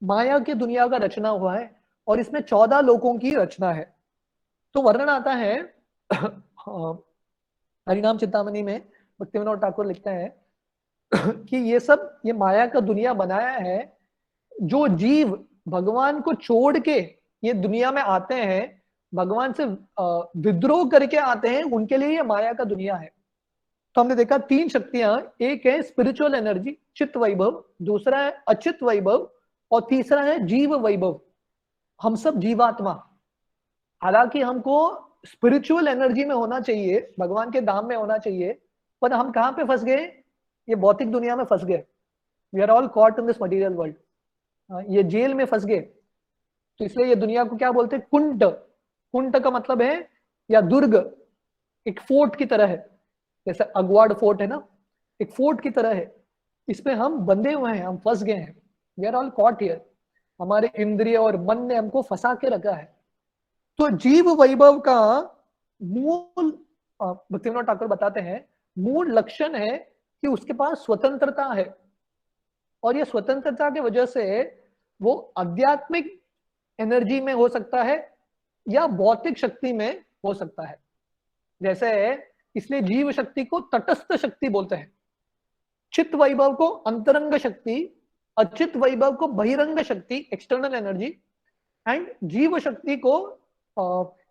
माया की दुनिया का रचना हुआ है, और इसमें 14 लोकों की रचना है। तो वर्णन आता है हरिनाम चिंतामणि में, भक्तिविनोद ठाकुर लिखते हैं कि ये सब ये माया का दुनिया बनाया है। जो जीव भगवान को छोड़ के ये दुनिया में आते हैं, भगवान से विद्रोह करके आते हैं, उनके लिए ये माया का दुनिया है। तो हमने देखा 3 शक्तियां, एक है स्पिरिचुअल एनर्जी चित्त वैभव, दूसरा है अचित वैभव, और तीसरा है जीव वैभव। हम सब जीवात्मा, हालांकि हमको स्पिरिचुअल एनर्जी में होना चाहिए, भगवान के धाम में होना चाहिए, पर हम कहां पे फंस गए, ये भौतिक दुनिया में फंस गए। We are all caught in this material world. ये जेल में फंस गए। तो इसलिए ये दुनिया को क्या बोलते हैं, कुंट। कुंट का मतलब है या दुर्ग, एक फोर्ट की तरह है। जैसे अगवाड़ फोर्ट है ना, एक फोर्ट की तरह है। इसमें हम बंधे हुए हैं, हम फंस गए हैं। We are all caught here. हमारे इंद्रिय और मन ने हमको फंसा के रखा है। तो जीव वैभव का मूल, भक्तिविनोद ठाकुर बताते हैं, मूल लक्षण है कि उसके पास स्वतंत्रता है। और ये स्वतंत्रता की वजह से वो आध्यात्मिक एनर्जी में हो सकता है या भौतिक शक्ति में हो सकता है। जैसे इसलिए जीव शक्ति को तटस्थ शक्ति बोलते हैं, चित्त वैभव को अंतरंग शक्ति, अचित वैभव को बहिरंग शक्ति एक्सटर्नल एनर्जी, एंड जीव शक्ति को,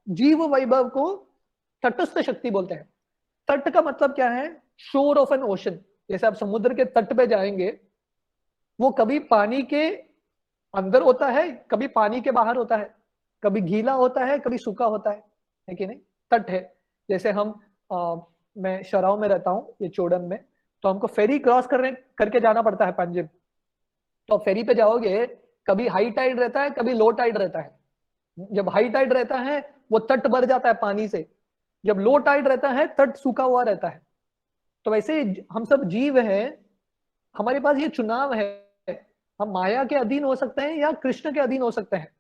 जीव वैभव को तटस्थ शक्ति बोलते हैं। तट का मतलब क्या है, शोर ऑफ एन ओशन। जैसे आप समुद्र के तट पे जाएंगे, वो कभी पानी के अंदर होता है, कभी पानी के बाहर होता है, कभी गीला होता है, कभी सूखा होता है कि नहीं। तट है। जैसे हम मैं शराव में रहता हूँ, ये चोड़न में, तो हमको फेरी क्रॉस करके जाना पड़ता है पंजिम। तो फेरी पे जाओगे, कभी हाई टाइड रहता है, कभी लो टाइड रहता है। जब हाई टाइड रहता है वो तट भर जाता है पानी से, जब लो टाइड रहता है तट सूखा हुआ रहता है। तो वैसे हम सब जीव हैं, हमारे पास ये चुनाव है, हम माया के अधीन हो सकते हैं या कृष्ण के अधीन हो सकते हैं।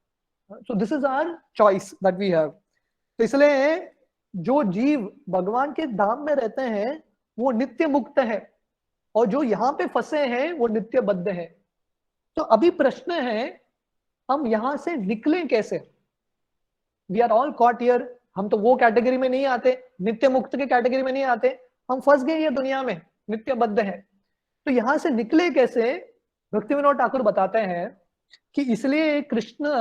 So this is our choice that we have. तो इसलिए जो जीव भगवान के धाम में रहते हैं वो नित्य मुक्त है, और जो यहाँ पे फंसे हैं वो नित्य बद्ध है। तो अभी प्रश्न है, हम यहां से निकलें कैसे। We are all caught here, हम तो वो कैटेगरी में नहीं आते, नित्य मुक्त के कैटेगरी में नहीं आते, हम फंस गए ये दुनिया में, नित्य बद्ध है। तो यहां से निकले कैसे? भक्ति विनोद ठाकुर बताते हैं कि इसलिए कृष्ण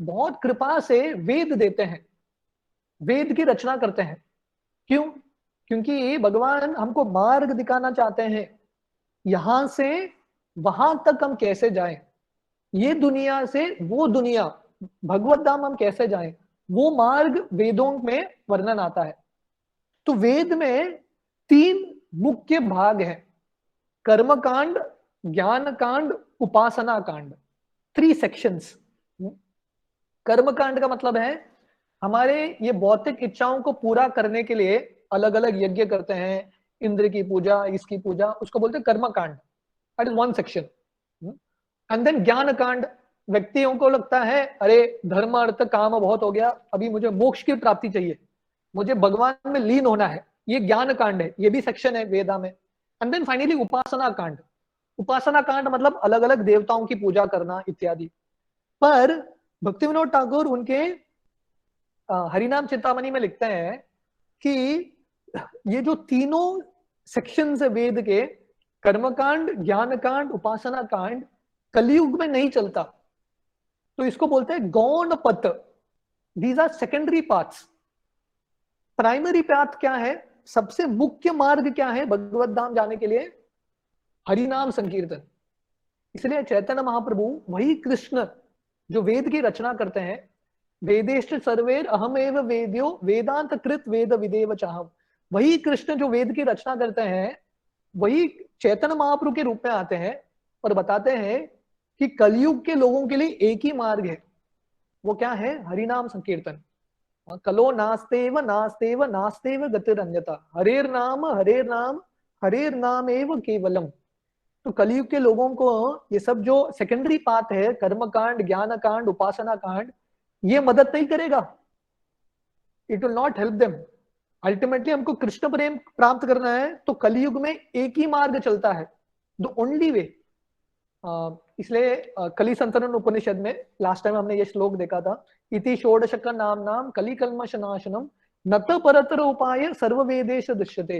बहुत कृपा से वेद देते हैं, वेद की रचना करते हैं। क्यों? क्योंकि भगवान हमको मार्ग दिखाना चाहते हैं, यहां से वहां तक हम कैसे जाएं, ये दुनिया से वो दुनिया, भगवत धाम हम कैसे जाएं, वो मार्ग वेदों में वर्णन आता है। तो वेद में 3 मुख्य भाग हैं, कर्म कांड, ज्ञान कांड, उपासना कांड, 3 सेक्शंस। कर्म कांड का मतलब है हमारे ये भौतिक इच्छाओं को पूरा करने के लिए अलग अलग यज्ञ करते हैं, इंद्र की पूजा, इसकी पूजा, उसको बोलते हैं कर्म कांड। That is 1 section. And then ज्ञान कांड, व्यक्तियों को लगता है अरे धर्म अर्थ काम बहुत हो गया, अभी मुझे मोक्ष की प्राप्ति चाहिए, मुझे भगवान में लीन होना है, ये ज्ञान कांड है, ये भी सेक्शन है वेदा में। एंड देन फाइनली उपासना कांड। उपासना कांड मतलब अलग अलग देवताओं की पूजा करना इत्यादि। पर भक्ति विनोद ठाकुर उनके हरिनाम चिंतामणि में लिखते हैं कि ये जो तीनों सेक्शंस है वेद के, कर्मकांड, ज्ञान कांड, उपासना कांड, कलयुग में नहीं चलता। तो इसको बोलते हैं गौण पथ। These are secondary paths. Primary path क्या है? सबसे मुख्य मार्ग क्या है भगवत धाम जाने के लिए? हरिनाम संकीर्तन। इसलिए चैतन्य महाप्रभु वही कृष्ण जो वेद की रचना करते हैं, वेदेश्च सर्वेर अहमेव वेद्यो वेदांत कृत वेद विदेव चाहम, वही कृष्ण जो वेद की रचना करते हैं, वही चैतन्य महाप्रभु के रूप में आते हैं और बताते हैं कि कलयुग के लोगों के लिए एक ही मार्ग है। वो क्या है? हरिनाम संकीर्तन। कलो नास्तेव नास्तेव नास्तेव गतिरन्यथा, हरेर नाम हरेर नाम हरेर नाम एव केवलम। तो कलयुग के लोगों को ये सब जो सेकेंडरी पाथ है, कर्म कांड, ज्ञान कांड, उपासना कांड, ये मदद नहीं करेगा। It will not help them. Ultimately हमको कृष्ण प्रेम प्राप्त करना है तो कलयुग में एक ही मार्ग चलता है, द ओनली वे। इसलिए कली संतरण उपनिषद में लास्ट टाइम हमने ये श्लोक देखा था, इति षोडशक नाम नाम कली कल्मश नाशनम नत परतर उपाय सर्ववेदेश दृश्यते।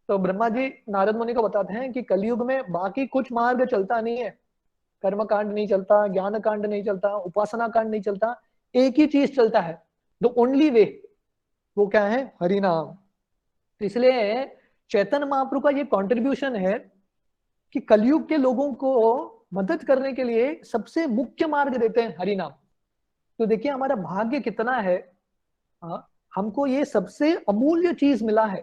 तो ब्रह्मा जी नारद मुनि को बताते हैं कि कलयुग में बाकी कुछ मार्ग चलता नहीं है, कर्म कांड नहीं चलता, ज्ञान कांड नहीं चलता, उपासना कांड नहीं चलता, एक ही चीज चलता है, द ओनली वे। वो क्या है? हरिनाम। इसलिए चैतन्य महाप्रभु का ये कंट्रीब्यूशन है कि कलयुग के लोगों को मदद करने के लिए सबसे मुख्य मार्ग देते हैं हरिनाम। तो देखिए हमारा भाग्य कितना है, हमको ये सबसे अमूल्य चीज मिला है।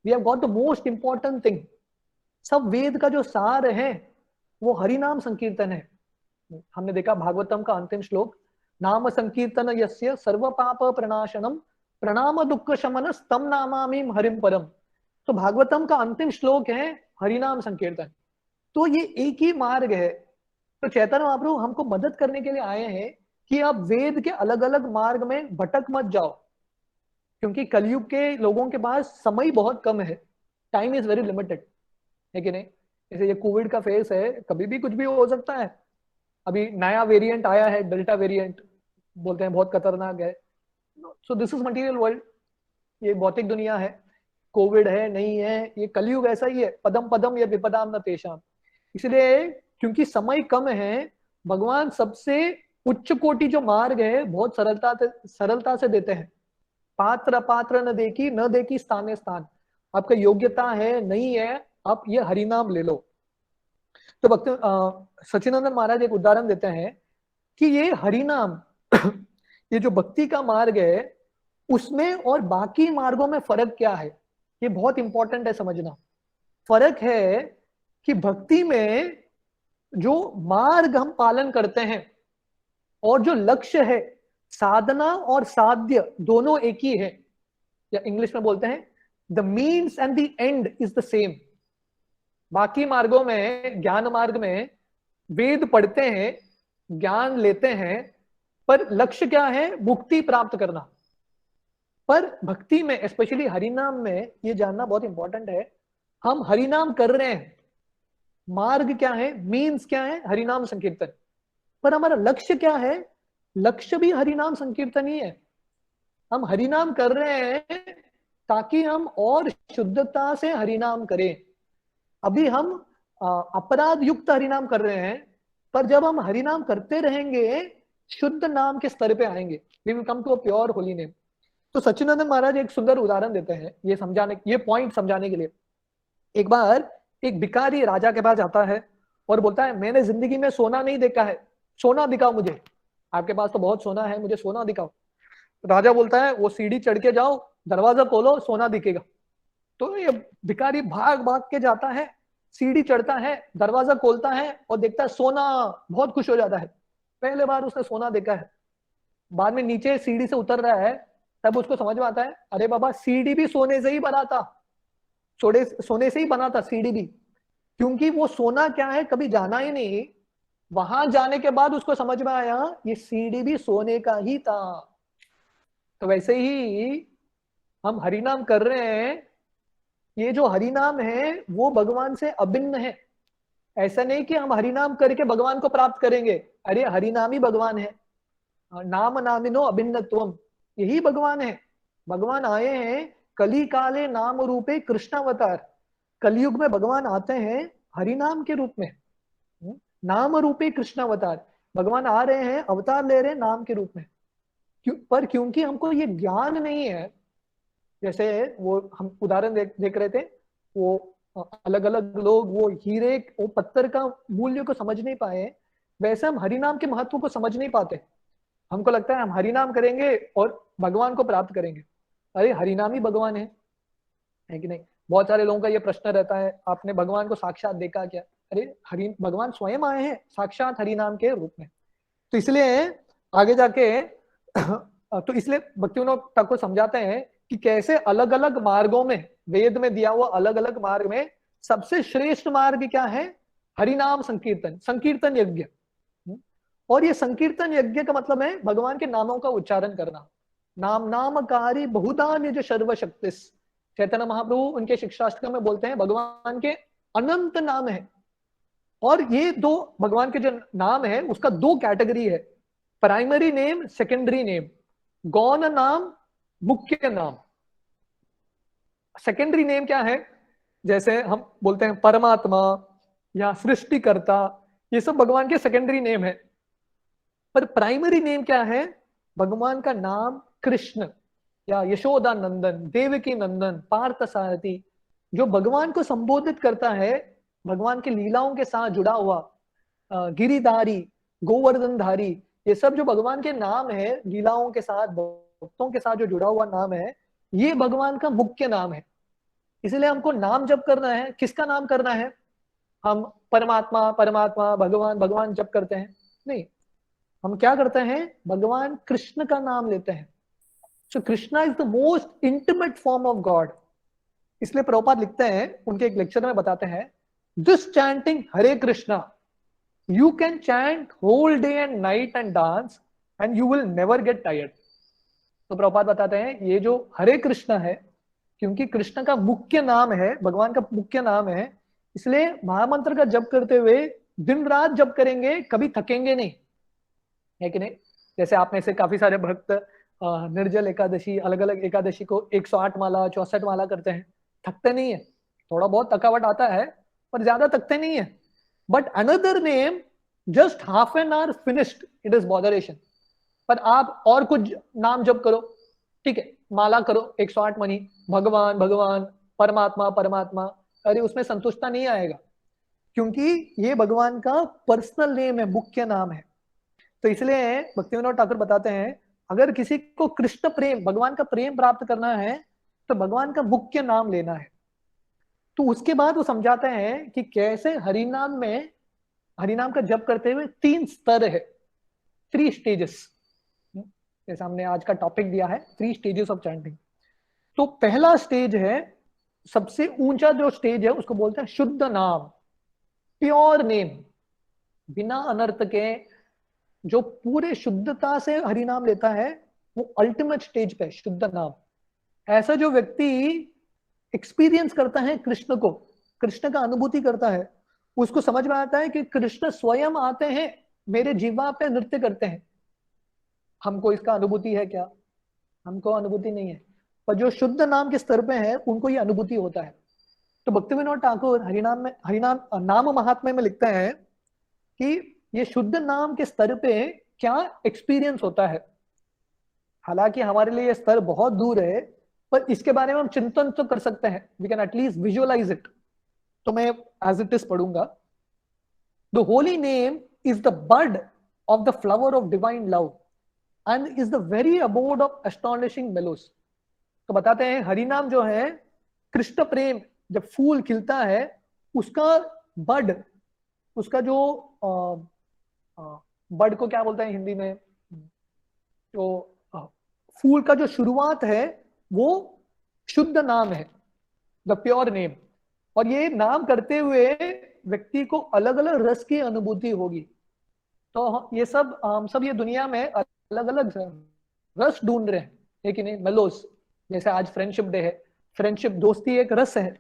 We have got the most important thing. सब वेद का जो सार है वो हरिनाम संकीर्तन है। हमने देखा भागवतम का अंतिम श्लोक, नाम संकीर्तन यस्य सर्व पाप प्रणाशनम प्रणाम दुख शमन स्तम नामामि हरिम परम। तो भागवतम का अंतिम श्लोक है हरिनाम संकीर्तन। तो ये एक ही मार्ग है। तो चैतन्य महाप्रभु हमको मदद करने के लिए आए हैं कि आप वेद के अलग अलग मार्ग में भटक मत जाओ, क्योंकि कलयुग के लोगों के पास समय बहुत कम है, टाइम इज वेरी लिमिटेड, है कि नहीं? जैसे ये कोविड का फेस है, कभी भी कुछ भी हो सकता है। अभी नया वेरिएंट आया है, डेल्टा वेरिएंट, बोलते हैं बहुत खतरनाक है। सो दिस इज मटेरियल वर्ल्ड, ये भौतिक दुनिया है। कोविड है नहीं है, ये कलयुग ऐसा ही है, पदम पदम या विपदाम न तेषाम। इसलिए क्योंकि समय कम है, भगवान सबसे उच्च कोटि जो मार्ग है बहुत सरलता से देते हैं। पात्र अपात्र न देखी स्थाने स्थान। आपका योग्यता है नहीं है, आप ये हरिनाम ले लो। तो भक्त सचिनंदन महाराज एक उदाहरण देते हैं कि ये हरिनाम ये जो भक्ति का मार्ग है उसमें और बाकी मार्गों में फर्क क्या है, ये बहुत इंपॉर्टेंट है समझना। फर्क है कि भक्ति में जो मार्ग हम पालन करते हैं और जो लक्ष्य है, साधना और साध्य दोनों एक ही है, या इंग्लिश में बोलते हैं the means and the end is the same. बाकी मार्गों में, ज्ञान मार्ग में वेद पढ़ते हैं, ज्ञान लेते हैं, पर लक्ष्य क्या है? मुक्ति प्राप्त करना। पर भक्ति में, स्पेशली हरिनाम में, ये जानना बहुत इंपॉर्टेंट है, हम हरिनाम कर रहे हैं, मार्ग क्या है, मीन्स क्या है? हरिनाम संकीर्तन। पर हमारा लक्ष्य क्या है? लक्ष्य भी हरिनाम संकीर्तन ही है। हम हरिनाम कर रहे हैं ताकि हम और शुद्धता से हरिनाम करें। अभी हम अपराध युक्त हरिनाम कर रहे हैं, पर जब हम हरिनाम करते रहेंगे शुद्ध नाम के स्तर पे आएंगे, we will come to a pure holy name. तो सच्चिदानंद महाराज एक सुंदर उदाहरण देते हैं ये समझाने, ये पॉइंट समझाने के लिए। एक बार एक भिखारी राजा के पास आता है और बोलता है, मैंने जिंदगी में सोना नहीं देखा है, सोना दिखाओ मुझे, आपके पास तो बहुत सोना है, मुझे सोना दिखाओ। राजा बोलता है, वो सीढ़ी चढ़ के जाओ, दरवाजा खोलो, सोना दिखेगा। तो ये भिखारी भाग भाग के जाता है, सीढ़ी चढ़ता है, दरवाजा खोलता है और देखता है सोना, बहुत खुश हो जाता है। पहले बार उसने सोना देखा है। बाद में नीचे सीढ़ी से उतर रहा है, तब उसको समझ में आता है, अरे बाबा सीढ़ी भी सोने से ही बना था, सोने से ही बना था सीढ़ी भी, क्योंकि वो सोना क्या है कभी जाना ही नहीं। वहां जाने के बाद उसको समझ में आया ये सीढ़ी भी सोने का ही था। तो वैसे ही हम हरिनाम कर रहे हैं, ये जो हरिनाम है वो भगवान से अभिन्न है। ऐसा नहीं कि हम हरिनाम करके भगवान को प्राप्त करेंगे, अरे हरिनाम ही भगवान है। नाम नामिनो अभिन्नत्वम, यही भगवान है। भगवान आए हैं कली काले नाम रूपे कृष्णावतार। कलयुग में भगवान आते हैं हरिनाम के रूप में, नाम रूपे कृष्णावतार। भगवान आ रहे हैं, अवतार ले रहे हैं नाम के रूप में। पर क्योंकि हमको ये ज्ञान नहीं है, जैसे वो हम उदाहरण देख रहे थे, वो अलग अलग लोग वो हीरे वो पत्थर का मूल्य को समझ नहीं पाए, वैसे हम हरिनाम के महत्व को समझ नहीं पाते। हमको लगता है हम हरिनाम करेंगे और भगवान को प्राप्त करेंगे। अरे हरिनाम ही भगवान है कि नहीं? बहुत सारे लोगों का ये प्रश्न रहता है, आपने भगवान को साक्षात देखा क्या? अरे हरि भगवान स्वयं आए हैं साक्षात हरिनाम के रूप में। तो इसलिए आगे जाके तो इसलिए भक्तिविनोद ठाकुर समझाते हैं कि कैसे अलग अलग मार्गों में, वेद में दिया हुआ अलग अलग मार्ग में सबसे श्रेष्ठ मार्ग क्या है? हरिनाम संकीर्तन, संकीर्तन यज्ञ। और ये संकीर्तन यज्ञ का मतलब है भगवान के नामों का उच्चारण करना। नाम नामकारी बहुधा निज सर्वशक्तिस। चैतन्य महाप्रभु उनके शिक्षाष्टकम में बोलते हैं भगवान के अनंत नाम है। और ये दो भगवान के जो नाम है उसका दो कैटेगरी है, प्राइमरी नेम, सेकेंडरी नेम। गौण नाम, मुख्य नाम। सेकेंडरी नेम क्या है? जैसे हम बोलते हैं परमात्मा या सृष्टिकर्ता, ये सब भगवान के सेकेंडरी नेम है। पर प्राइमरी नेम क्या है? भगवान का नाम कृष्ण या यशोदा नंदन, देवकी नंदन, पार्थ सारथी, जो भगवान को संबोधित करता है, भगवान की लीलाओं के साथ जुड़ा हुआ, गिरिधारी, गोवर्धनधारी, ये सब जो भगवान के नाम है, लीलाओं के साथ, भक्तों के साथ जो जुड़ा हुआ नाम है, ये भगवान का मुख्य नाम है। इसलिए हमको नाम जप करना है। किसका नाम करना है? हम परमात्मा परमात्मा, भगवान भगवान जप करते हैं? नहीं, हम क्या करते हैं? भगवान कृष्ण का नाम लेते हैं। So Krishna is the most intimate form of God. इसलिए प्रभुपाद लिखते हैं, उनके एक लेक्चर में बताते हैं, this chanting Hare Krishna you can chant whole day and night and dance and you will never get tired. तो प्रभुपाद बताते हैं ये जो हरे कृष्णा है, क्योंकि कृष्ण का मुख्य नाम है, भगवान का मुख्य नाम है, इसलिए महामंत्र का जप करते हुए दिन रात जप करेंगे, कभी थकेंगे नहीं, है कि नहीं? जैसे आप में से काफी सारे भक्त निर्जल एकादशी, अलग अलग एकादशी को 108 माला 64 माला करते हैं, थकते नहीं है। थोड़ा बहुत थकावट आता है पर ज्यादा थकते नहीं है। But another name, just half an hour finished, it is botheration. पर आप और कुछ नाम जप करो, ठीक है, माला करो 108 मनी, भगवान भगवान, परमात्मा परमात्मा, अरे उसमें संतुष्टता नहीं आएगा, क्योंकि ये भगवान का पर्सनल नेम है, मुख्य नाम है। तो इसलिए भक्तिविनोद ठाकुर बताते हैं, अगर किसी को कृष्ण प्रेम, भगवान का प्रेम प्राप्त करना है, तो भगवान का मुख्य नाम लेना है। तो उसके बाद वो समझाते हैं कि कैसे हरिनाम में, हरिनाम का जप करते हुए 3 स्तर है, 3 स्टेजेस। जैसे हमने आज का टॉपिक दिया है 3 स्टेजेस ऑफ चैंटिंग। तो पहला स्टेज है, सबसे ऊंचा जो स्टेज है उसको बोलते हैं शुद्ध नाम, प्योर नेम, बिना अनर्थ के, जो पूरे शुद्धता से हरिनाम लेता है, वो अल्टीमेट स्टेज पे शुद्ध नाम। ऐसा जो व्यक्ति एक्सपीरियंस करता है कृष्ण को, कृष्ण का अनुभूति करता है, उसको समझ में आता है कि कृष्ण स्वयं आते हैं, मेरे जीवा पे नृत्य करते हैं। हमको इसका अनुभूति है क्या? हमको अनुभूति नहीं है, पर जो शुद्ध नाम के स्तर पे है उनको ये अनुभूति होता है। तो भक्तिविनोद ठाकुर हरिनाम नाम महात्म्य में लिखते हैं कि ये शुद्ध नाम के स्तर पे क्या एक्सपीरियंस होता है। हालांकि हमारे लिए ये स्तर बहुत दूर है, पर इसके बारे में हम चिंतन तो कर सकते हैं, we can at least visualize it. तो मैं एज इट इज पढ़ूंगा। The holy name is the bud of the flower of divine love and is the very abode of astonishing mellows. तो बताते हैं हरिनाम जो है कृष्ण प्रेम, जब फूल खिलता है उसका बड, उसका जो बड को क्या बोलते हैं हिंदी में, तो फूल का जो शुरुआत है वो शुद्ध नाम है, द प्योर नेम। और ये नाम करते हुए व्यक्ति को अलग अलग रस की अनुभूति होगी। तो ये सब हम सब ये दुनिया में अलग अलग रस ढूंढ रहे हैं, लेकिन मेलोस, जैसे आज फ्रेंडशिप डे है, फ्रेंडशिप दोस्ती एक रस है।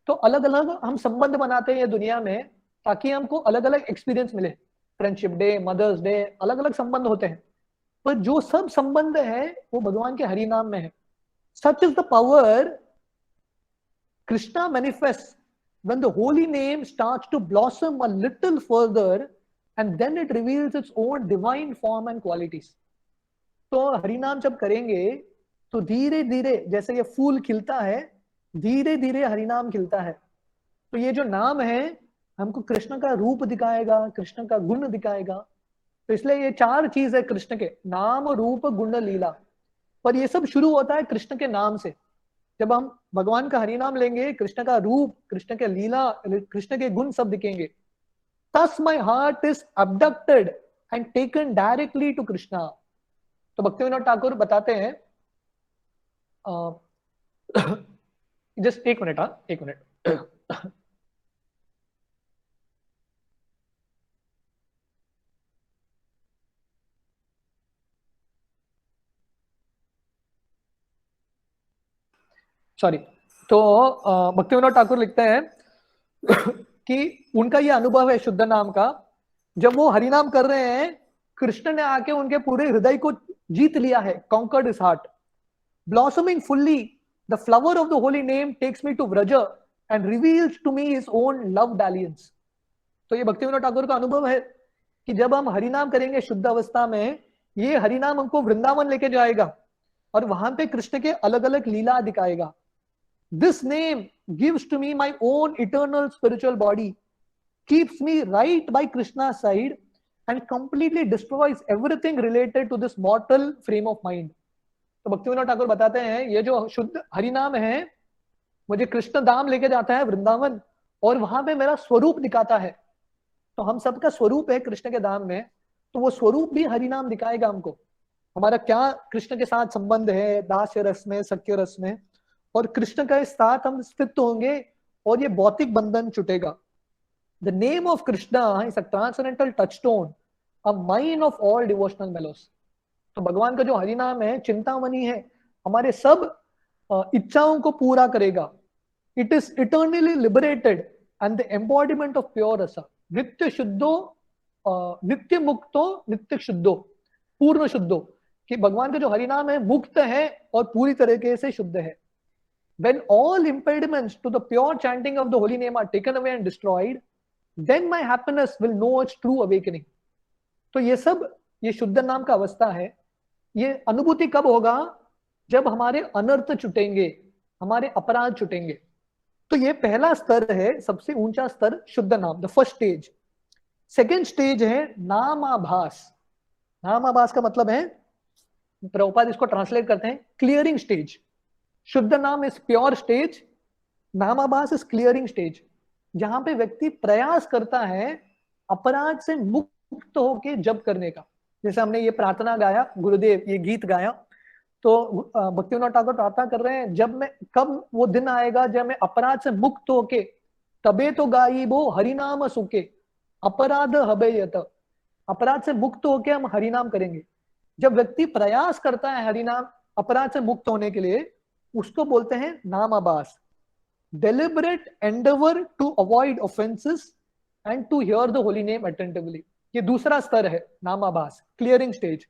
तो अलग अलग हम संबंध बनाते हैं ये दुनिया में ताकि हमको अलग अलग एक्सपीरियंस मिले। फ्रेंडशिप डे, मदर्स डे, अलग अलग संबंध होते हैं, पर जो सब संबंध है वो भगवान के हरि नाम में है। Such is the power Krishna manifests when the holy name starts to blossom a little further and then it reveals its own divine form and qualities. तो हरिनाम जब करेंगे तो धीरे धीरे जैसे ये फूल खिलता है, धीरे धीरे हरिनाम खिलता है। तो ये जो नाम है हमको कृष्ण का रूप दिखाएगा, कृष्ण का गुण दिखाएगा। तो इसलिए ये चार चीज है कृष्ण के, नाम, रूप, गुण, लीला। पर ये सब शुरू होता है कृष्ण के नाम से। जब हम भगवान का हरि नाम लेंगे, कृष्ण का रूप, कृष्ण के लीला, कृष्ण के गुण सब दिखेंगे। Thus my heart is abducted and taken directly to Krishna. तो भक्तिविनोद ठाकुर बताते हैं, जस्ट एक मिनट, हाँ एक मिनट। सॉरी। तो भक्तिविनोद ठाकुर लिखते हैं कि उनका ये अनुभव है शुद्ध नाम का, जब वो हरिनाम कर रहे हैं कृष्ण ने आके उनके पूरे हृदय को जीत लिया है, conquered his heart. Blossoming fully, the flower of the holy name takes me to Vraja and reveals to me his own love dalliance. तो ये भक्तिविनोद ठाकुर का अनुभव है कि जब हम हरिनाम करेंगे शुद्ध अवस्था में, ये हरिनाम हमको वृंदावन लेके जाएगा और वहां पे कृष्ण के अलग अलग लीला दिखाएगा। This name gives to me my own eternal spiritual body, keeps me right by Krishna's side and completely destroys everything related to this mortal frame of mind. तो भक्तिविनोद ठाकुर बताते हैं ये जो शुद्ध हरिनाम है मुझे कृष्ण धाम लेके जाता है वृंदावन, और वहां पे मेरा स्वरूप दिखाता है। तो हम सबका स्वरूप है कृष्ण के धाम में, तो वो स्वरूप भी हरिनाम दिखाएगा हमको। हमारा क्या कृष्ण के साथ संबंध है, दास्य रस में, सख्य रस में, और कृष्ण के साथ हम स्थित होंगे और ये भौतिक बंधन छूटेगा। The name of Krishna is a transcendental touchstone, a mine of all devotional mallows. तो भगवान का जो हरि नाम है चिंतामणि है, हमारे सब इच्छाओं को पूरा करेगा। It is eternally liberated and the embodiment of pure रसा, नित्य शुद्धो, नित्य मुक्तो, नित्य शुद्धो, पूर्ण शुद्धो। कि भगवान का जो हरि नाम है मुक्त है और पूरी तरीके से शुद्ध है। When all impediments to the pure chanting of the holy name are taken away and destroyed, then my happiness will know its true awakening. तो ये सब ये शुद्ध नाम का अवस्था है। ये अनुभूति कब होगा? जब हमारे अनर्थ छुटेंगे, हमारे अपराध छुटेंगे। तो ये पहला स्तर है, सबसे ऊंचा स्तर शुद्ध नाम, the first stage. Second stage है नामाभास। नामाभास का मतलब है, प्रभुपाद इसको ट्रांसलेट करते हैं क्लियरिंग स्टेज। शुद्ध नाम इज प्योर स्टेज, नामाभास इज क्लियरिंग स्टेज, जहां पे व्यक्ति प्रयास करता है अपराध से मुक्त होके जप करने का। जैसे हमने ये प्रार्थना गाया, गुरुदेव ये गीत गाया, तो भक्तिविनोद ठाकुर प्रार्थना कर रहे हैं जब मैं, कब वो दिन आएगा जब मैं अपराध से मुक्त होके, तबे तो गायबो हरिनाम सुके अपराध हबेयत। अपराध से मुक्त होके हम हरिनाम करेंगे। जब व्यक्ति प्रयास करता है हरिनाम अपराध से मुक्त होने के लिए, उसको बोलते हैं नामाभास। deliberate endeavor to avoid offenses and to hear the holy name attentively, ये दूसरा स्तर है नामाभास, क्लियरिंग स्टेज।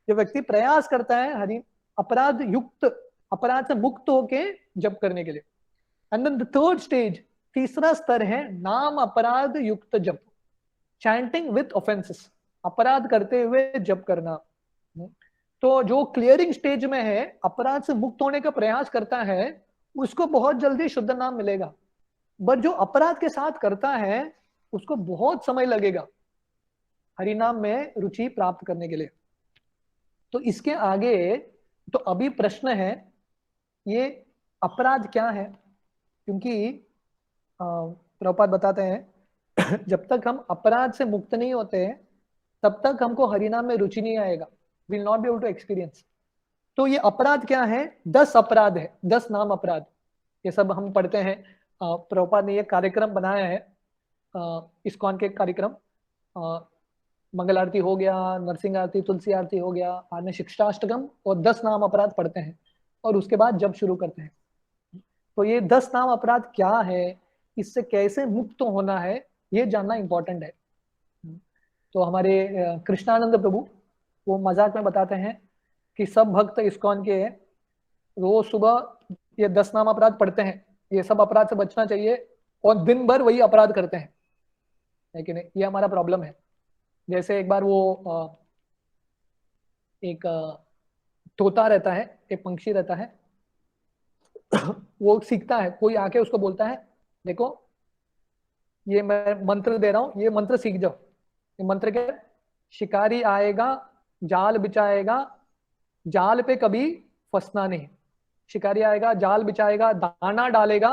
जब व्यक्ति प्रयास करता है अपराध युक्त, अपराध से मुक्त होके जप करने के लिए। And then the third stage, तीसरा स्तर है नाम अपराध युक्त जप, चैंटिंग विथ ऑफेंसेस, अपराध करते हुए जप करना। तो जो क्लियरिंग स्टेज में है, अपराध से मुक्त होने का प्रयास करता है, उसको बहुत जल्दी शुद्ध नाम मिलेगा। बट जो अपराध के साथ करता है, उसको बहुत समय लगेगा हरिनाम में रुचि प्राप्त करने के लिए। तो इसके आगे, तो अभी प्रश्न है ये अपराध क्या है, क्योंकि प्रभुपाद बताते हैं जब तक हम अपराध से मुक्त नहीं होते हैं, तब तक हमको हरिनाम में रुचि नहीं आएगा, will not be able to experience. तो ये अपराध क्या है? 10 अपराध है, 10 नाम अपराध। ये सब हम पढ़ते हैं। प्रभुपाद ने ये कार्यक्रम बनाया है, इस्कॉन के कार्यक्रम, मंगल आरती हो गया, नरसिंह आरती, तुलसी आरती हो गया, बाद में शिक्षाष्टकम और 10 नाम अपराध पढ़ते हैं, और उसके बाद जब शुरू करते हैं। तो ये 10 नाम अपराध क्या है, इससे कैसे मुक्त होना है, ये जानना इंपॉर्टेंट है। तो हमारे कृष्णानंद प्रभु वो मजाक में बताते हैं कि सब भक्त इस्कॉन के रोज सुबह ये 10 नाम अपराध पढ़ते हैं, ये सब अपराध से बचना चाहिए, और दिन भर वही अपराध करते हैं, है कि नहीं? ये हमारा प्रॉब्लम है। जैसे एक बार वो एक तोता रहता है, एक पंक्षी रहता है वो सीखता है, कोई आके उसको बोलता है देखो ये मैं मंत्र दे रहा हूं, ये मंत्र सीख जाओ। ये मंत्र क्या है? शिकारी आएगा, जाल बिछाएगा, जाल पे कभी फंसना नहीं। शिकारी आएगा, जाल बिछाएगा, दाना डालेगा,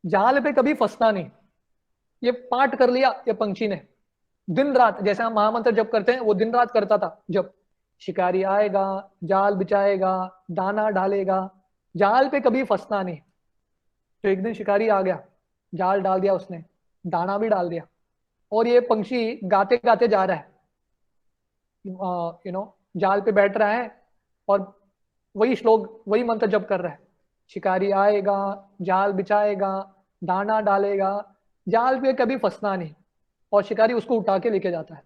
जाल पे कभी फंसना नहीं। ये पाठ कर लिया ये पंछी ने, दिन रात, जैसे हम महामंत्र जप करते हैं, वो दिन रात करता था जब। शिकारी आएगा, जाल बिछाएगा, दाना डालेगा, जाल पे कभी फंसना नहीं। तो एक दिन शिकारी आ गया, जाल डाल दिया उसने, दाना भी डाल दिया, और ये पंछी गाते गाते जा रहा है, जाल पे बैठ रहा है, और वही श्लोक, वही मंत्र जप कर रहा है। शिकारी आएगा, जाल बिछाएगा, दाना डालेगा, जाल पे कभी फंसना नहीं, और शिकारी उसको उठा के लेके जाता है।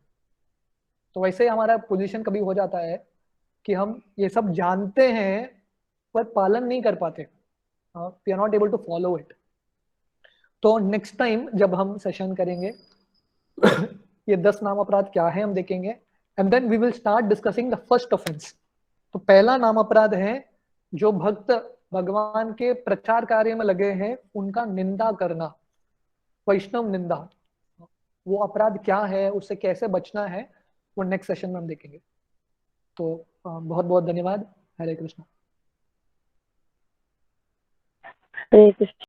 तो वैसे ही हमारा पोजीशन कभी हो जाता है कि हम ये सब जानते हैं पर पालन नहीं कर पाते, we are not able to follow it. तो नेक्स्ट टाइम जब हम सेशन करेंगे ये 10 नाम अपराध क्या है हम देखेंगे, and then we will start discussing the first offence. तो पहला नाम अपराध है जो भक्त भगवान के प्रचार कार्य में लगे हैं उनका निंदा करना, वैष्णव निंदा। वो अपराध क्या है, उससे कैसे बचना है, वो नेक्स्ट सेशन में हम देखेंगे। तो बहुत बहुत धन्यवाद। हरे कृष्ण। हरे कृष्ण।